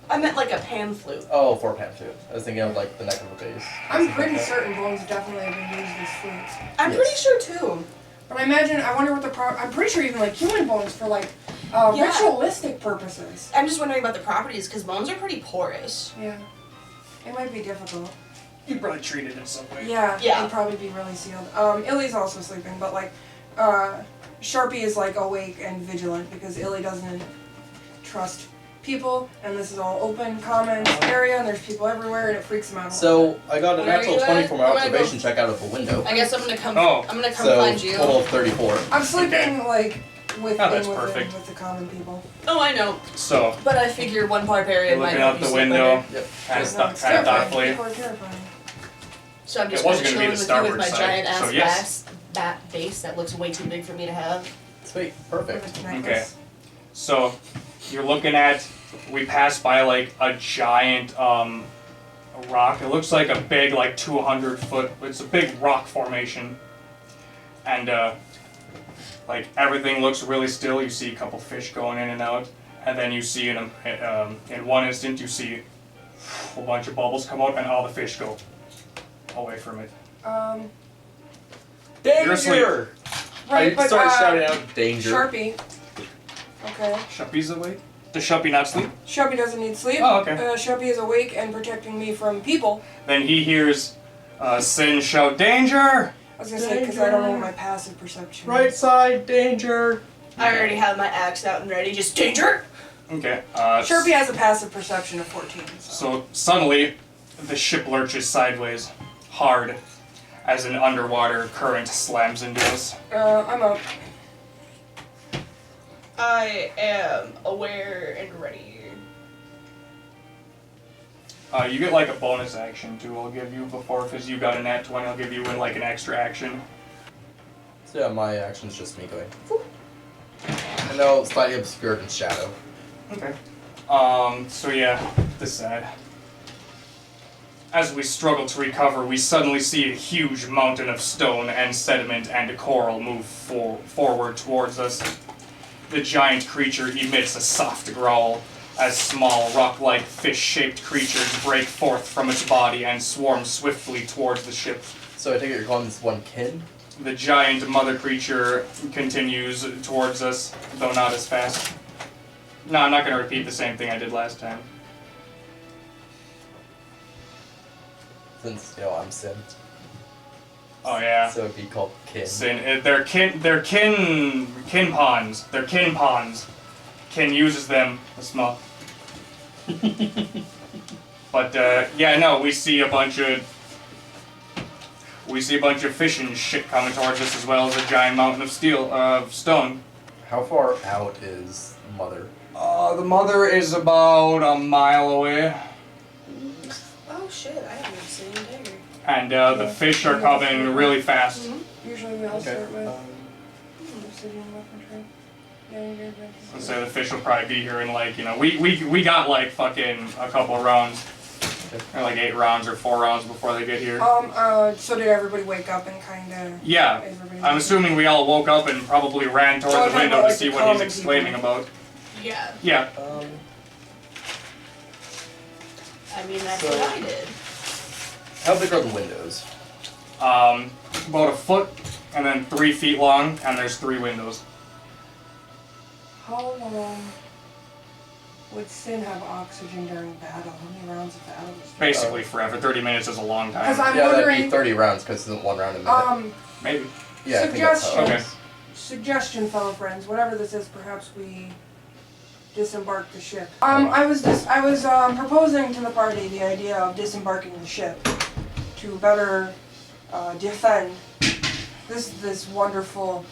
I meant like a pan flute. Oh, for pan too. I was thinking of like the neck of a bass. I'm pretty certain bones definitely have been used as flutes. I'm Yes. pretty sure too. But I imagine, I wonder what the I'm pretty sure even like human bones for like Yeah. ritualistic purposes. I'm just wondering about the properties because bones are pretty porous. Yeah. It might be difficult. You probably treat it in some way. Yeah. Yeah. It'd probably be really sealed. Illy's also sleeping, but like, Sharpie is like awake and vigilant because Illy doesn't trust people, and this is all open, common area, and there's people everywhere, and it freaks him out. So I got a Where are natural you 20 at? for my I'm gonna observation check out of the window. I guess I'm gonna come. Oh. I'm gonna come So find you. total of 34. I'm sleeping Okay. like with Oh, that's with perfect. with the common people. Oh, I know. So, But I figure one barbarian you're might looking help out you the sleep window, better. Yep. kind of Just No, it's kind of terrifying. thoughtfully. People are terrifying. So I'm just It was gonna gonna be chill the with you with my starboard side, giant ass so yes. bat base that looks way too big for me to have. Sweet. Perfect. Perfect necklace. So, you're looking at, we passed by like a giant rock. It looks like a big, like 200 foot, it's a big rock formation. And like everything looks really still. You see a couple fish going in and out. And then you see in one instant, you see a bunch of bubbles come out and all the fish go away from it. You're asleep. Danger! Right, I but started shouting out danger. Sharpie. Okay. Shuppy's awake? Does Shuppy not sleep? Sharpie doesn't need sleep. Oh, okay. Sharpie is awake and protecting me from people. Then he hears Sin shout, danger! I was gonna say because I don't know what my passive perception Right is. side, danger! I already have my axe out and ready. Just danger. Okay. Sharpie has a passive perception of 14. So suddenly, the ship lurches sideways, hard, as an underwater current slams into us. I'm up. I am aware and ready. You get like a bonus action too. I'll give you before, because you got a nat 20. I'll give you in like an extra action. So yeah, my action's just me going. Whoop. And they'll slightly obscured in shadow. Okay. So yeah, this side. As we struggle to recover, we suddenly see a huge mountain of stone and sediment and coral move forward towards us. The giant creature emits a soft growl as small, rock-like, fish-shaped creatures break forth from its body and swarm swiftly towards the ship. So I take it you're calling this one kin? The giant mother creature continues towards us, though not as fast. No, I'm not going to repeat the same thing I did last time. Since, you know, I'm Sin. Oh yeah. So it'd be called kin. Sin. They're kin pawns. They're kin pawns. Kin uses them. Small. But yeah, no, we see a bunch of fish and shit coming towards us, as well as a giant mountain of stone. How far out is Mother? The mother is about a mile away, Oh shit! I haven't even seen him dagger. and the fish are coming really fast. Usually we all Okay. start with obsidian weaponry. Yeah, you're good. Let's say the fish will probably be here in like, you know, we got like fucking a couple rounds, or like 8 rounds or 4 rounds before they get here. So did everybody wake up and kind of? Yeah, I'm assuming we all woke up and probably ran toward Oh, the window like to see the what he's common exclaiming people. about. Yeah. Yeah. I mean, that's So- what I did. How big are the windows? About a foot, and then 3 feet long, and there's 3 windows. How long would Sin have oxygen during battle? How many rounds of battle was there? Basically forever. 30 minutes is a long Because time. I'm Yeah, that'd be wondering. 30 rounds because it's 1 round a minute. Maybe. Yeah, I think that's how. suggestion. Okay. suggestion, fellow friends, whatever this is, perhaps we disembark the ship. I was proposing to the party the idea of disembarking the ship to better defend this wonderful.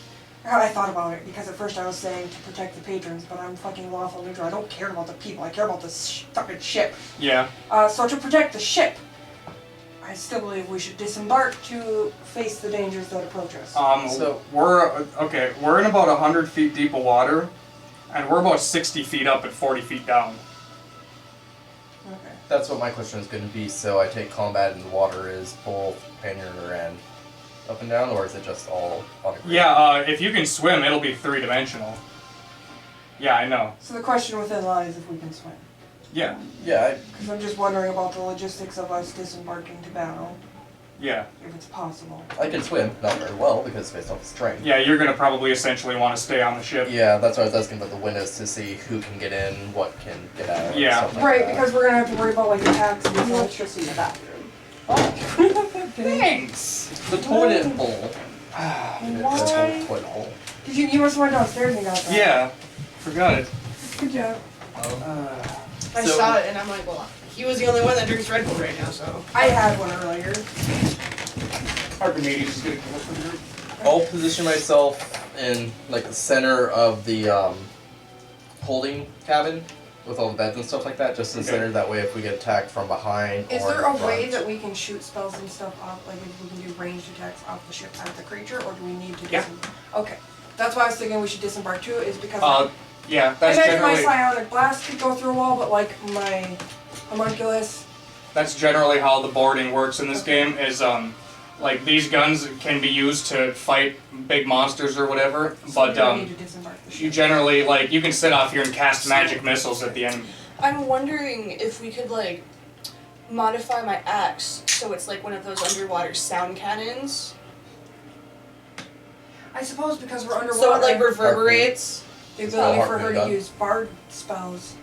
I thought about it because at first I was saying to protect the patrons, but I'm fucking lawful neutral. I don't care about the people. I care about this fucking ship. Yeah. So to protect the ship, I still believe we should disembark to face the dangers that approach us. So we're in about 100 feet deep of water, and we're about 60 feet up and 40 feet down. Okay. That's what my question is going to be. So I take combat in the water is both pannier and up and down, or is it just all on the ground? Yeah, if you can swim, it'll be 3-dimensional. Yeah, I know. So the question within lies if we can swim. Yeah. Yeah, Because I'm just wondering about the logistics of us disembarking to battle, Yeah. if it's possible. I can swim, not very well because it's based off strength. Yeah, you're gonna probably essentially want to stay on the ship. Yeah, that's what I was asking about the windows to see who can get in, what can get out. Yeah. Stuff like Right, that. because we're gonna have to worry about like attacks and electricity in the bathroom. Thanks! The toilet bowl. Why? Toilet bowl. Did you must have went downstairs and got that. Yeah, forgot it. Good job. I So- saw it and I'm like, well, he was the only one that drinks Red Bull right now, so. I had one earlier. Archimedes is gonna kill us from here. I'll position myself in like the center of the holding cabin with all the beds and stuff like that, just in the Okay. center. That way, if we get attacked from behind Is or there in a way front- that we can shoot spells and stuff off, like if we can do ranged attacks off the ship at the creature, or do we need to Yeah. Okay. That's why I was thinking we should disembark too, is because Yeah, that's I imagine my generally psionic blast could go through a wall, but like my homunculus. how the boarding works in this game. Is like these guns can be used to fight big monsters or whatever, So we but don't need to disembark the ship. you generally like you can sit off here and cast magic missiles at the enemy. I'm wondering if we could, like, modify my axe so it's like one of those underwater sound cannons. I suppose because we're underwater. So it, like, reverberates. the ability Oh, for her harpoon to gun. use bard spells.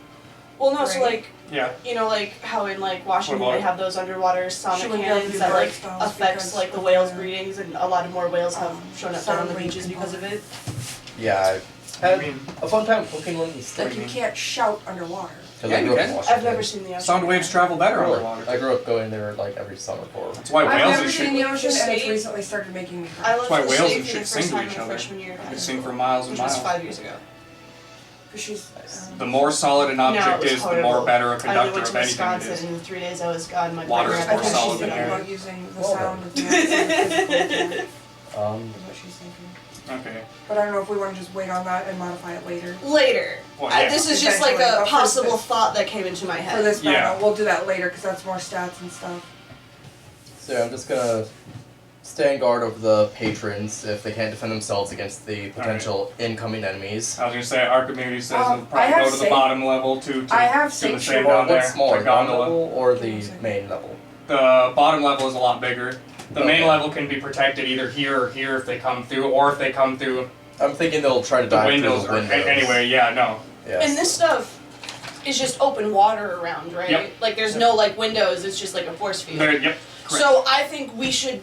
Well, no, so, Right. like, Yeah. you know, like how in, like, Washington What about they have those underwater sonic She wouldn't be able to cannons do that, bard like, spells affects, because like, the of whales' the, breedings, and a lot of more whales have shown up down on the sound beaches wave because of it. Yeah, I I had mean, a fun time cooking one of these Like things. you mean? can't shout underwater. Because Yeah, I you grew up in can. Washington. I've never seen the ocean. sound waves travel better Really? underwater. I grew up going there like every summer for. That's why I've whales never and seen shit. the ocean, and it's State. recently started making me I cry. left why the whales state and for shit the sing first to time each in other. freshman year of They high sing for school, miles and which was miles. 5 years ago. Because she's. The more solid an No, it object was is, the horrible. more better a I conductor went of to anything it Wisconsin, is. and in 3 days I was gone. My Water is I more think solid she's than thinking air. about using the Well sound of the accent as physical attack, is what she's thinking. Okay. But I don't know if we want to just wait on that and modify it later. Later. Well, yeah. This is just like Eventually, a but for possible this- thought that came into my For head. this Yeah. battle, we'll do that later because that's more stats and stuff. So I'm just gonna stand guard over the patrons if they can't defend themselves against the potential incoming enemies. I was gonna say Archimedes says I it'll probably have go to the sanct- bottom level to I have do the same sanctuary. Or down there. what's smaller, to ground gondola. level or the main level? The bottom level is a lot bigger. The main Okay. level can be protected either here or here if they come through, or if they come through I'm thinking they'll try to the dive windows. through the windows. Anyway, yeah, no. Yes. And this stuff is just open water around, right? Yep. Like there's no like windows, it's just like a force field. There, yep. Correct. So I think we should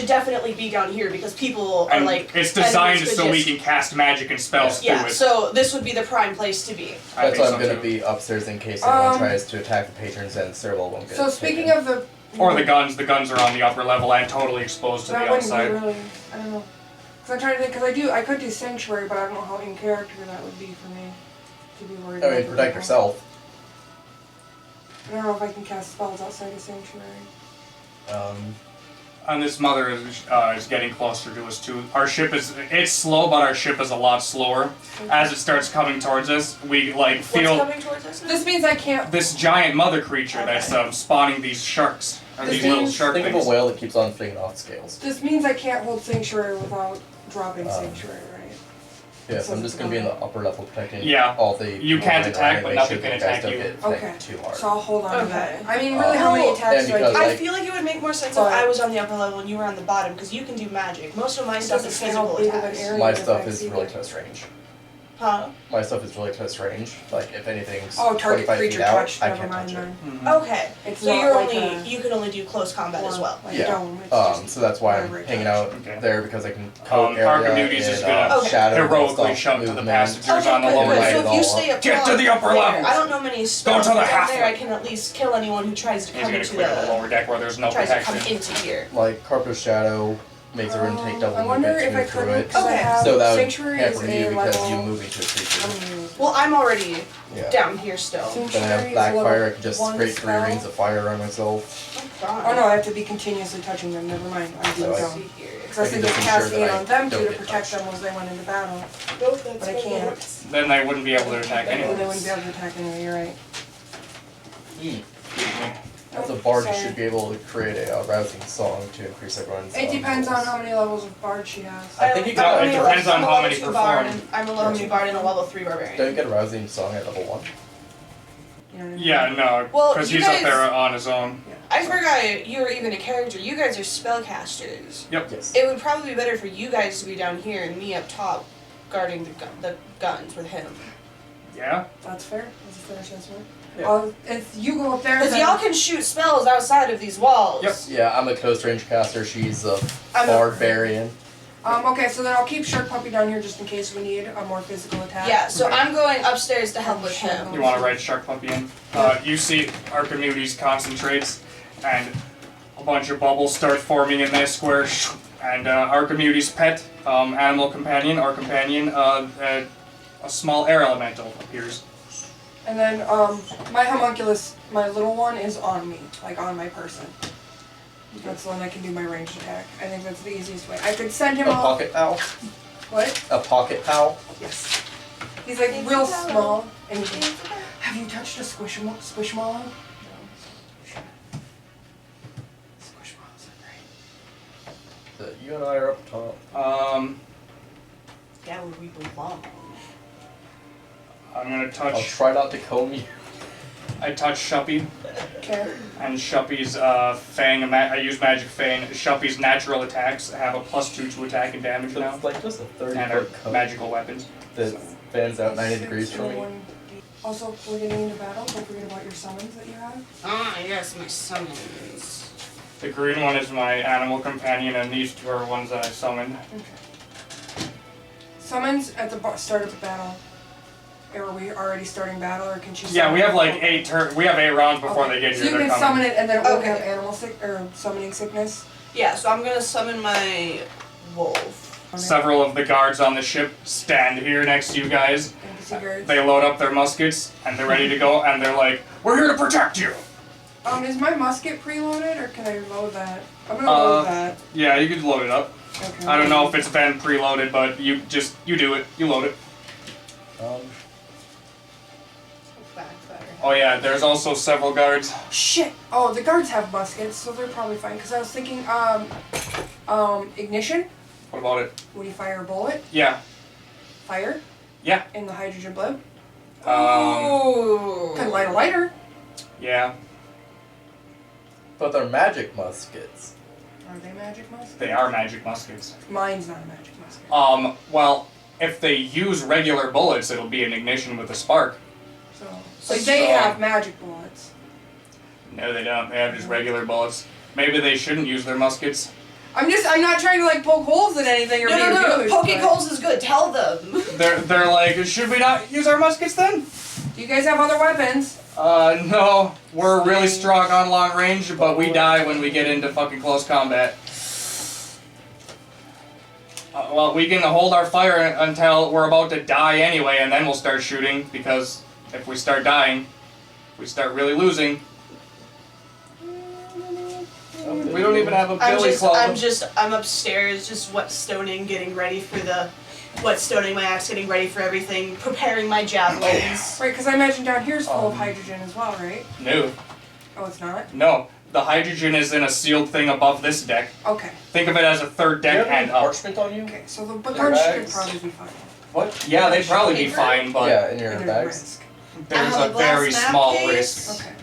definitely be down here because people are and like it's designed enemies could so we just- can cast magic and spells Yeah, through it. so this would be the prime place to be. I That's think why so I'm gonna too. be upstairs in case anyone Um, tries to attack the patrons and Cyril won't get So speaking taken. of the. Or the guns are on the upper level and totally exposed to That the wouldn't be outside. really. I don't know. Because I'm trying to think. Because I could do sanctuary, but I don't know how in character that would be for me to be worried. I about mean, the protect people. yourself. I don't know if I can cast spells outside of sanctuary. And this mother is getting closer to us too. Our ship it's slow, but our ship is a lot slower. As it starts coming towards us, we like What's feel coming towards us? This means I can't. this giant mother creature that's spawning these sharks, or This these little means- shark Think of things. a whale that keeps on flinging off scales. This means I can't hold sanctuary without dropping sanctuary, right? Yes, I'm just gonna be in the upper level protecting Yeah. all the. You can't people attack, and but make nothing sure can that guys attack don't you. get Okay. hit too hard. So I'll hold on to Okay. that. I mean, really, how Oh, many attacks and do I because, do? I like- feel like it would make more sense But- if I was on the upper level and you were on the bottom, because you can do magic. Most of my It stuff doesn't is say how physical big of an attacks. area My it stuff affects is really either. close range. Huh? My stuff is really close range. Like if anything's Oh, target 25 feet creature out, touch. I Never can't mind touch it. then. Okay. It's So not you're like only you can only do close combat as well. Like Yeah. dome. It's just So that's why I'm whatever it hanging touch. out Okay. there because I can coat area Archimedes is and, gonna Okay. shadow heroically stuff, shout to the movement. passengers Okay, on the good, lower good. light So it if you all stay up. up Get to top the upper there, levels. I don't know many spells. to the but down half there, I level. can at least kill anyone who tries to He's come gonna into clear the lower deck where there's no tries to come protection. into here. Like Carpenter's Shadow makes everyone take double I wonder movement to if I move through couldn't, it. because I Okay. have So that would Sanctuary is hamper you a because level. you move into a creature. Well, I'm already Yeah. down here still. Then I Sanctuary have is a Black level Fire, I can just 1 create 3 spell. rings of fire on myself. Oh no, I have to be continuously touching them. Never mind. I do So I- go. See here. Because I was I can thinking just casting ensure it that on them I two don't to get protect touched. them as they went into battle. Nope, that's But I my can't. notes. Then they wouldn't be able to attack Well, they anyone. wouldn't be able to attack anyway. You're right. As a bard, you Sorry. should be able to create a rousing song to increase everyone's. It depends on rolls. how many levels of bard she has. I think you No, can. it depends on I'm a how level many 2 bard, perform. and I'm a level 2 bard and a level 3 barbarian. Don't you get a rousing song at level 1? You know what I mean? Yeah, no, Well, because you he's up guys- there on his own. I forgot you were even a character. You guys are spellcasters. Yes. It would probably be better for you guys to be down here and me up top guarding the guns with him. Yeah? That's fair. That's a fair assessment. Yeah. If you go up there, Because then y'all can shoot spells outside of these walls. Yep. Yeah, I'm a close range caster. She's a I'm a- barbarian. Okay, so then I'll keep Shark Puppy down here just in case we need a more physical attack. Yeah, so I'm going upstairs to help with him. You want to write Shark Puppy in? You see Archimedes concentrates, and a bunch of bubbles start forming in that square, and Archimedes' pet, animal companion, or companion, a small air elemental appears. And then my homunculus, my little one, is on me, like on my person. That's the one that can do my ranged attack. I think that's the easiest way. I could send him A off. pocket owl. What? A pocket owl. Yes. He's like It's real a fellow. small. And he can, have you touched a squishmallow? No. Squishmallows are great. So you and I are up top. Yeah, where we belong. I'm gonna I'll touch. try not to comb you. I touch Shuppy, Okay. and Shuppy's Fang. I use Magic Fang. Shuppy's natural attacks have a +2 to attack and damage So now, it's like just a 30 and are foot cone magical weapons. that fans out 90 degrees from me. Also, we're getting into battle. Don't forget about your summons that you have. Ah, yes, my summons. The green one is my animal companion, and these two are ones that I summoned. Okay. Summons at the start of the battle. Are we already starting battle, or can she? Yeah, we summon have like before- 8 We have 8 rounds before Okay. they get So here. you They're can coming. summon it, and then it won't Okay. have animal sick or summoning sickness. Yeah, so I'm gonna summon my wolf. Several of the guards on the ship stand here next to you guys. NPC guards. They load up their muskets and they're ready to go, and they're like, "We're here to protect you." Is my musket preloaded, or can I load that? I'm gonna load that. Yeah, you could load it up. Okay. I don't know if it's been preloaded, but you do it. You load it. Backfire. Oh yeah, there's also several guards. Shit! Oh, the guards have muskets, so they're probably fine. Cause I was thinking, ignition. What about it? When you fire a bullet, Yeah. fire. Yeah. In the hydrogen blip. Ooh. Can light a lighter. Yeah. But they're magic muskets. Are they magic muskets? They are magic muskets. Mine's not a magic musket. Well, if they use regular bullets, it'll be an ignition with a spark. So they have magic bullets. No, they don't. They have just regular bullets. Maybe they shouldn't use their muskets. I'm not trying to like poke holes in anything or be No. douche, Poking but- holes is good. Tell them. They're like, should we not use our muskets then? Do you guys have other weapons? No. We're really strong on long range, but we die when we get into fucking close combat. Well, we can hold our fire until we're about to die anyway, and then we'll start shooting, because if we start dying, we start really losing. We don't even have a billy club. I'm upstairs, just whetstoning, getting ready for the whetstoning my axe, getting ready for everything, preparing my javelins. Right, because I imagine down here is full of hydrogen as well, right? No. Oh, it's not? No. The hydrogen is in a sealed thing above this deck. Okay. Think of it as a third Do you deck have any and up. parchment on you? Okay, so the Your guards should bags? probably be fine. What? Yeah, they'd probably be Paper? fine, but Yeah, in your And there's bags. risk. there's I have a a glass very map small case. risk. Okay.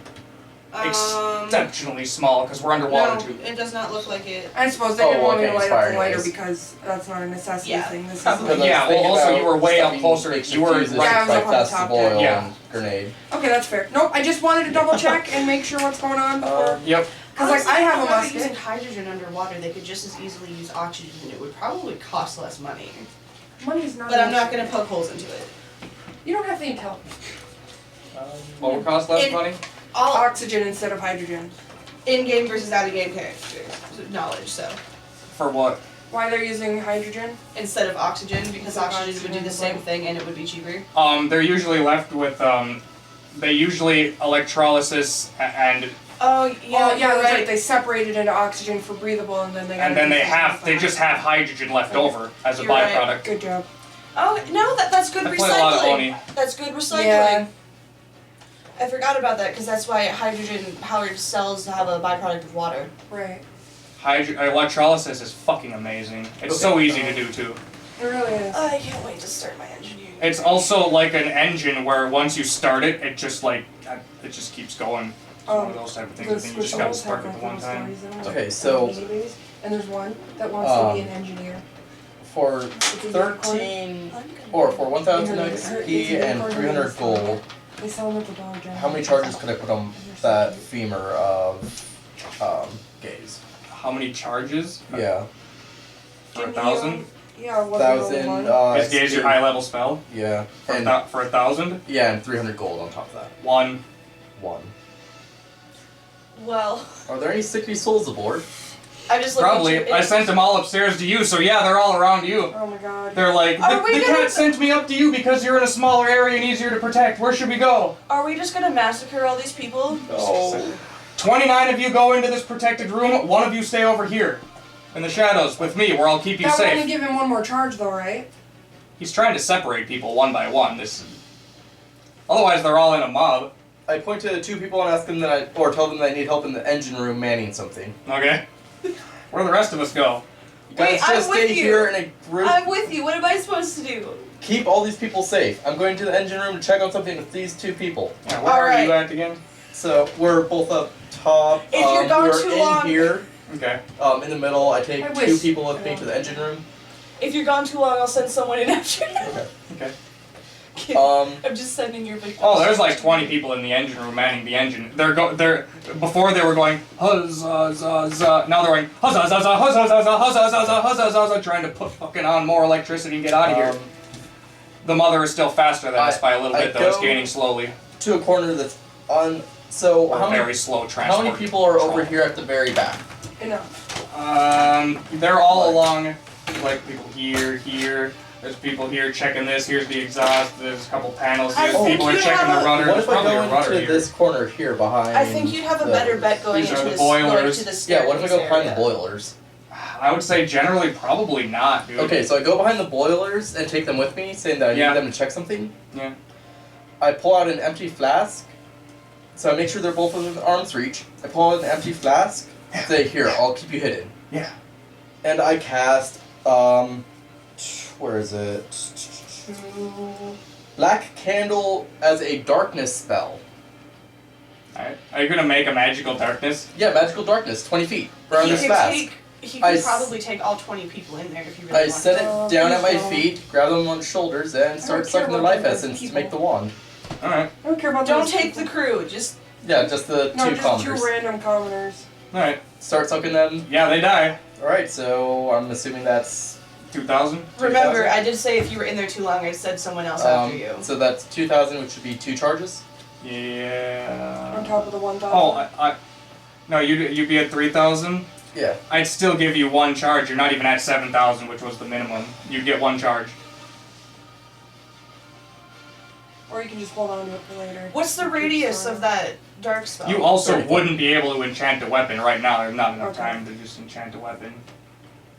exceptionally small because we're underwater No, too. it does not look like it. I suppose they didn't want me to okay, light up the fire lighter noise. because that's not a necessity Yeah, thing. This probably. is like, Yeah, well, also you were way up closer. You were fuses, Yeah, I was like up on the flask top of oil deck. Yeah. and grenade. okay, that's fair. Nope, I just wanted to double check and make sure what's going on before. Yep. Because like I have a Honestly, if they're using musket. hydrogen underwater, they could just as easily use oxygen, and it would probably cost less money. Money's not. But an I'm not issue. gonna poke holes into it. You don't have to tell. What would cost less It- money? All Oxygen instead of hydrogen. in-game versus out-of-game characters knowledge. So For what? Why they're using hydrogen? instead of oxygen, because Instead of oxygen would do the oxygen, same thing and it would be cheaper. They're usually left with they usually electrolysis and Oh yeah, Yeah, you're that's right. right. They separated into oxygen for breathable, and then they. gotta do they something just have hydrogen left over as a You're right. byproduct. Good job. Oh no, that's good I play a lot of recycling. Oni. That's good recycling. Yeah. I forgot about that because that's why hydrogen-powered cells have a byproduct of water. Right. Electrolysis is fucking amazing. It's so easy to do too. It really is. I can't wait to start my engineering. It's also like an engine where once you start it, it just keeps going. It's one of those type of things. I think you just gotta spark it the one time. Okay, so And there's one that wants to be an engineer. for 13 or for 1,000 XP and 300 gold, They sell them at the Dollar General. how many charges could I put on that femur of gaze? How many charges? Yeah, For 1,000? Yeah, 1,000. Is Gaze your high level spell? Yeah, For and 1,000? yeah, and 300 gold on top of that. One. One. Well, Are there any sickly souls aboard? I just looked at Probably. you. I sent them all upstairs to you, so yeah, they're all around you. Oh my god. They're like, Are we the gonna- cat sent me up to you because you're in a smaller area and easier to protect. Where should we go? Are we just gonna massacre all these people? No. 29 of you go into this protected room, one of you stay over here. In the shadows with me, where I'll keep you That would only safe. give him one more charge though, right? He's trying to separate people one by one. Otherwise, they're all in a mob. I point to the two people and ask them or tell them that I need help in the engine room manning something. Okay? Where do the rest of us go? You guys Wait, I'm just with stay you. here in a group. I'm with you. What am I supposed to do? Keep all these people safe. I'm going to the engine room to check on something with these two people. Yeah, where are Alright. you at again? So we're both up top. If you're gone we're too in long- here. Okay. In the middle, I take I two wish- people with me to the engine room. If you're gone too long, I'll send someone in after you. Okay. I'm just sending your big. Oh, there's like 20 people in the engine room manning the engine. Before they were going huzzah, zah. Now they're going huzzah, zah, zah, huzzah, zah, zah, huzzah, zah, zah, huzzah, zah, zah, trying to put fucking on more electricity and get out of here. The mother is still faster than us by a little I bit, though. It's go- gaining slowly. To a corner that's on. So Or how very many, slow transport. how many people are over control. here at the very back? Enough. They're all along, like people here. There's people here checking this. Here's the exhaust. There's a couple panels here. I think People are you checking have the a- rudder. What There's if I probably go a rudder into here. this corner here behind? I think you'd have a better bet going These into are the this boilers. to the Yeah, what if I go staircase behind the area. boilers? I would say generally probably not, dude. Okay, so I go behind the boilers and take them with me, saying that I Yeah. need them to check something. Yeah. I pull out an empty flask, so I make sure they're both within arm's reach. I pull out an empty flask, say, here, I'll keep you hidden. Yeah. And I cast, where is it? Black Candle as a darkness spell. Alright. Are you gonna make a magical darkness? Yeah, magical darkness, 20 feet, around He this could fast. he I could s- probably take all 20 people in there if he really I wanted set to. it down at my please don't. feet, grab them on the shoulders, and start care sucking their about life those essence to people. make the wand. Alright. I don't care about Don't those take the people. crew. Just Yeah, just the No, two just commoners. two random commoners. Alright. Start sucking them. Yeah, they die. Alright, so I'm assuming that's 2,000? remember, I did say if you were in there too long, I said someone else after you. so that's 2,000, which would be 2 charges. On Yeah. top of the 1,000. Oh, no, you'd be at 3,000? Yeah. I'd still give you one charge. You're not even at 7,000, which was the minimum. You'd get one charge. Or you can just hold on to it for later. What's the radius of that dark spell? You also 30. wouldn't be able to enchant a weapon right now. There's not enough Okay. time to just enchant a weapon.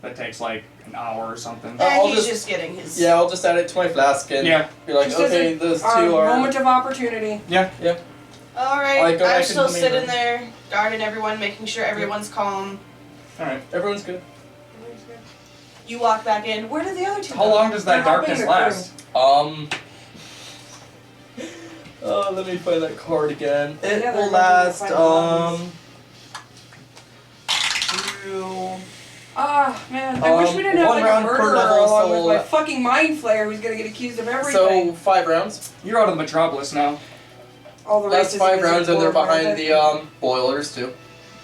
That takes like an hour or something. I'll he's just- just getting his. Yeah, I'll just add it to my flask and Yeah. be like, Just as okay, a- those two are. moment of opportunity. Yeah. All right. I go back I'm into still the main sitting room. there, guarding everyone, making sure everyone's calm. Alright. Everyone's good. You walk back in. Where did the other two How go? long does that They're helping darkness the last? Let me find that card again. It Yeah, will they're last, going to find 2... Man, I wish we didn't have one like a round per murderer level, along so- with my fucking mind flayer who's gonna get accused of So, everything. 5 rounds. You're out of the Metropolis now. All the That's racism 5 is rounds, and they're horrible, behind right? the, boilers, too.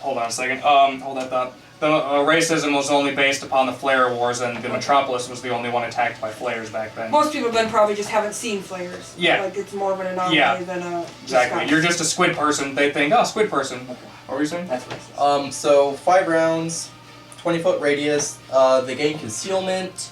Hold on a second. Hold that thought. The racism was only based upon the Flare Wars, and the Metropolis was the only one attacked by flares back then. Most people then probably just haven't seen flares. Yeah. Like it's more of an anomaly Yeah. than a Exactly. disguise. You're just a squid person. They think, oh, squid person. What were you saying? That's racist. So 5 rounds, 20-foot radius. They gain concealment.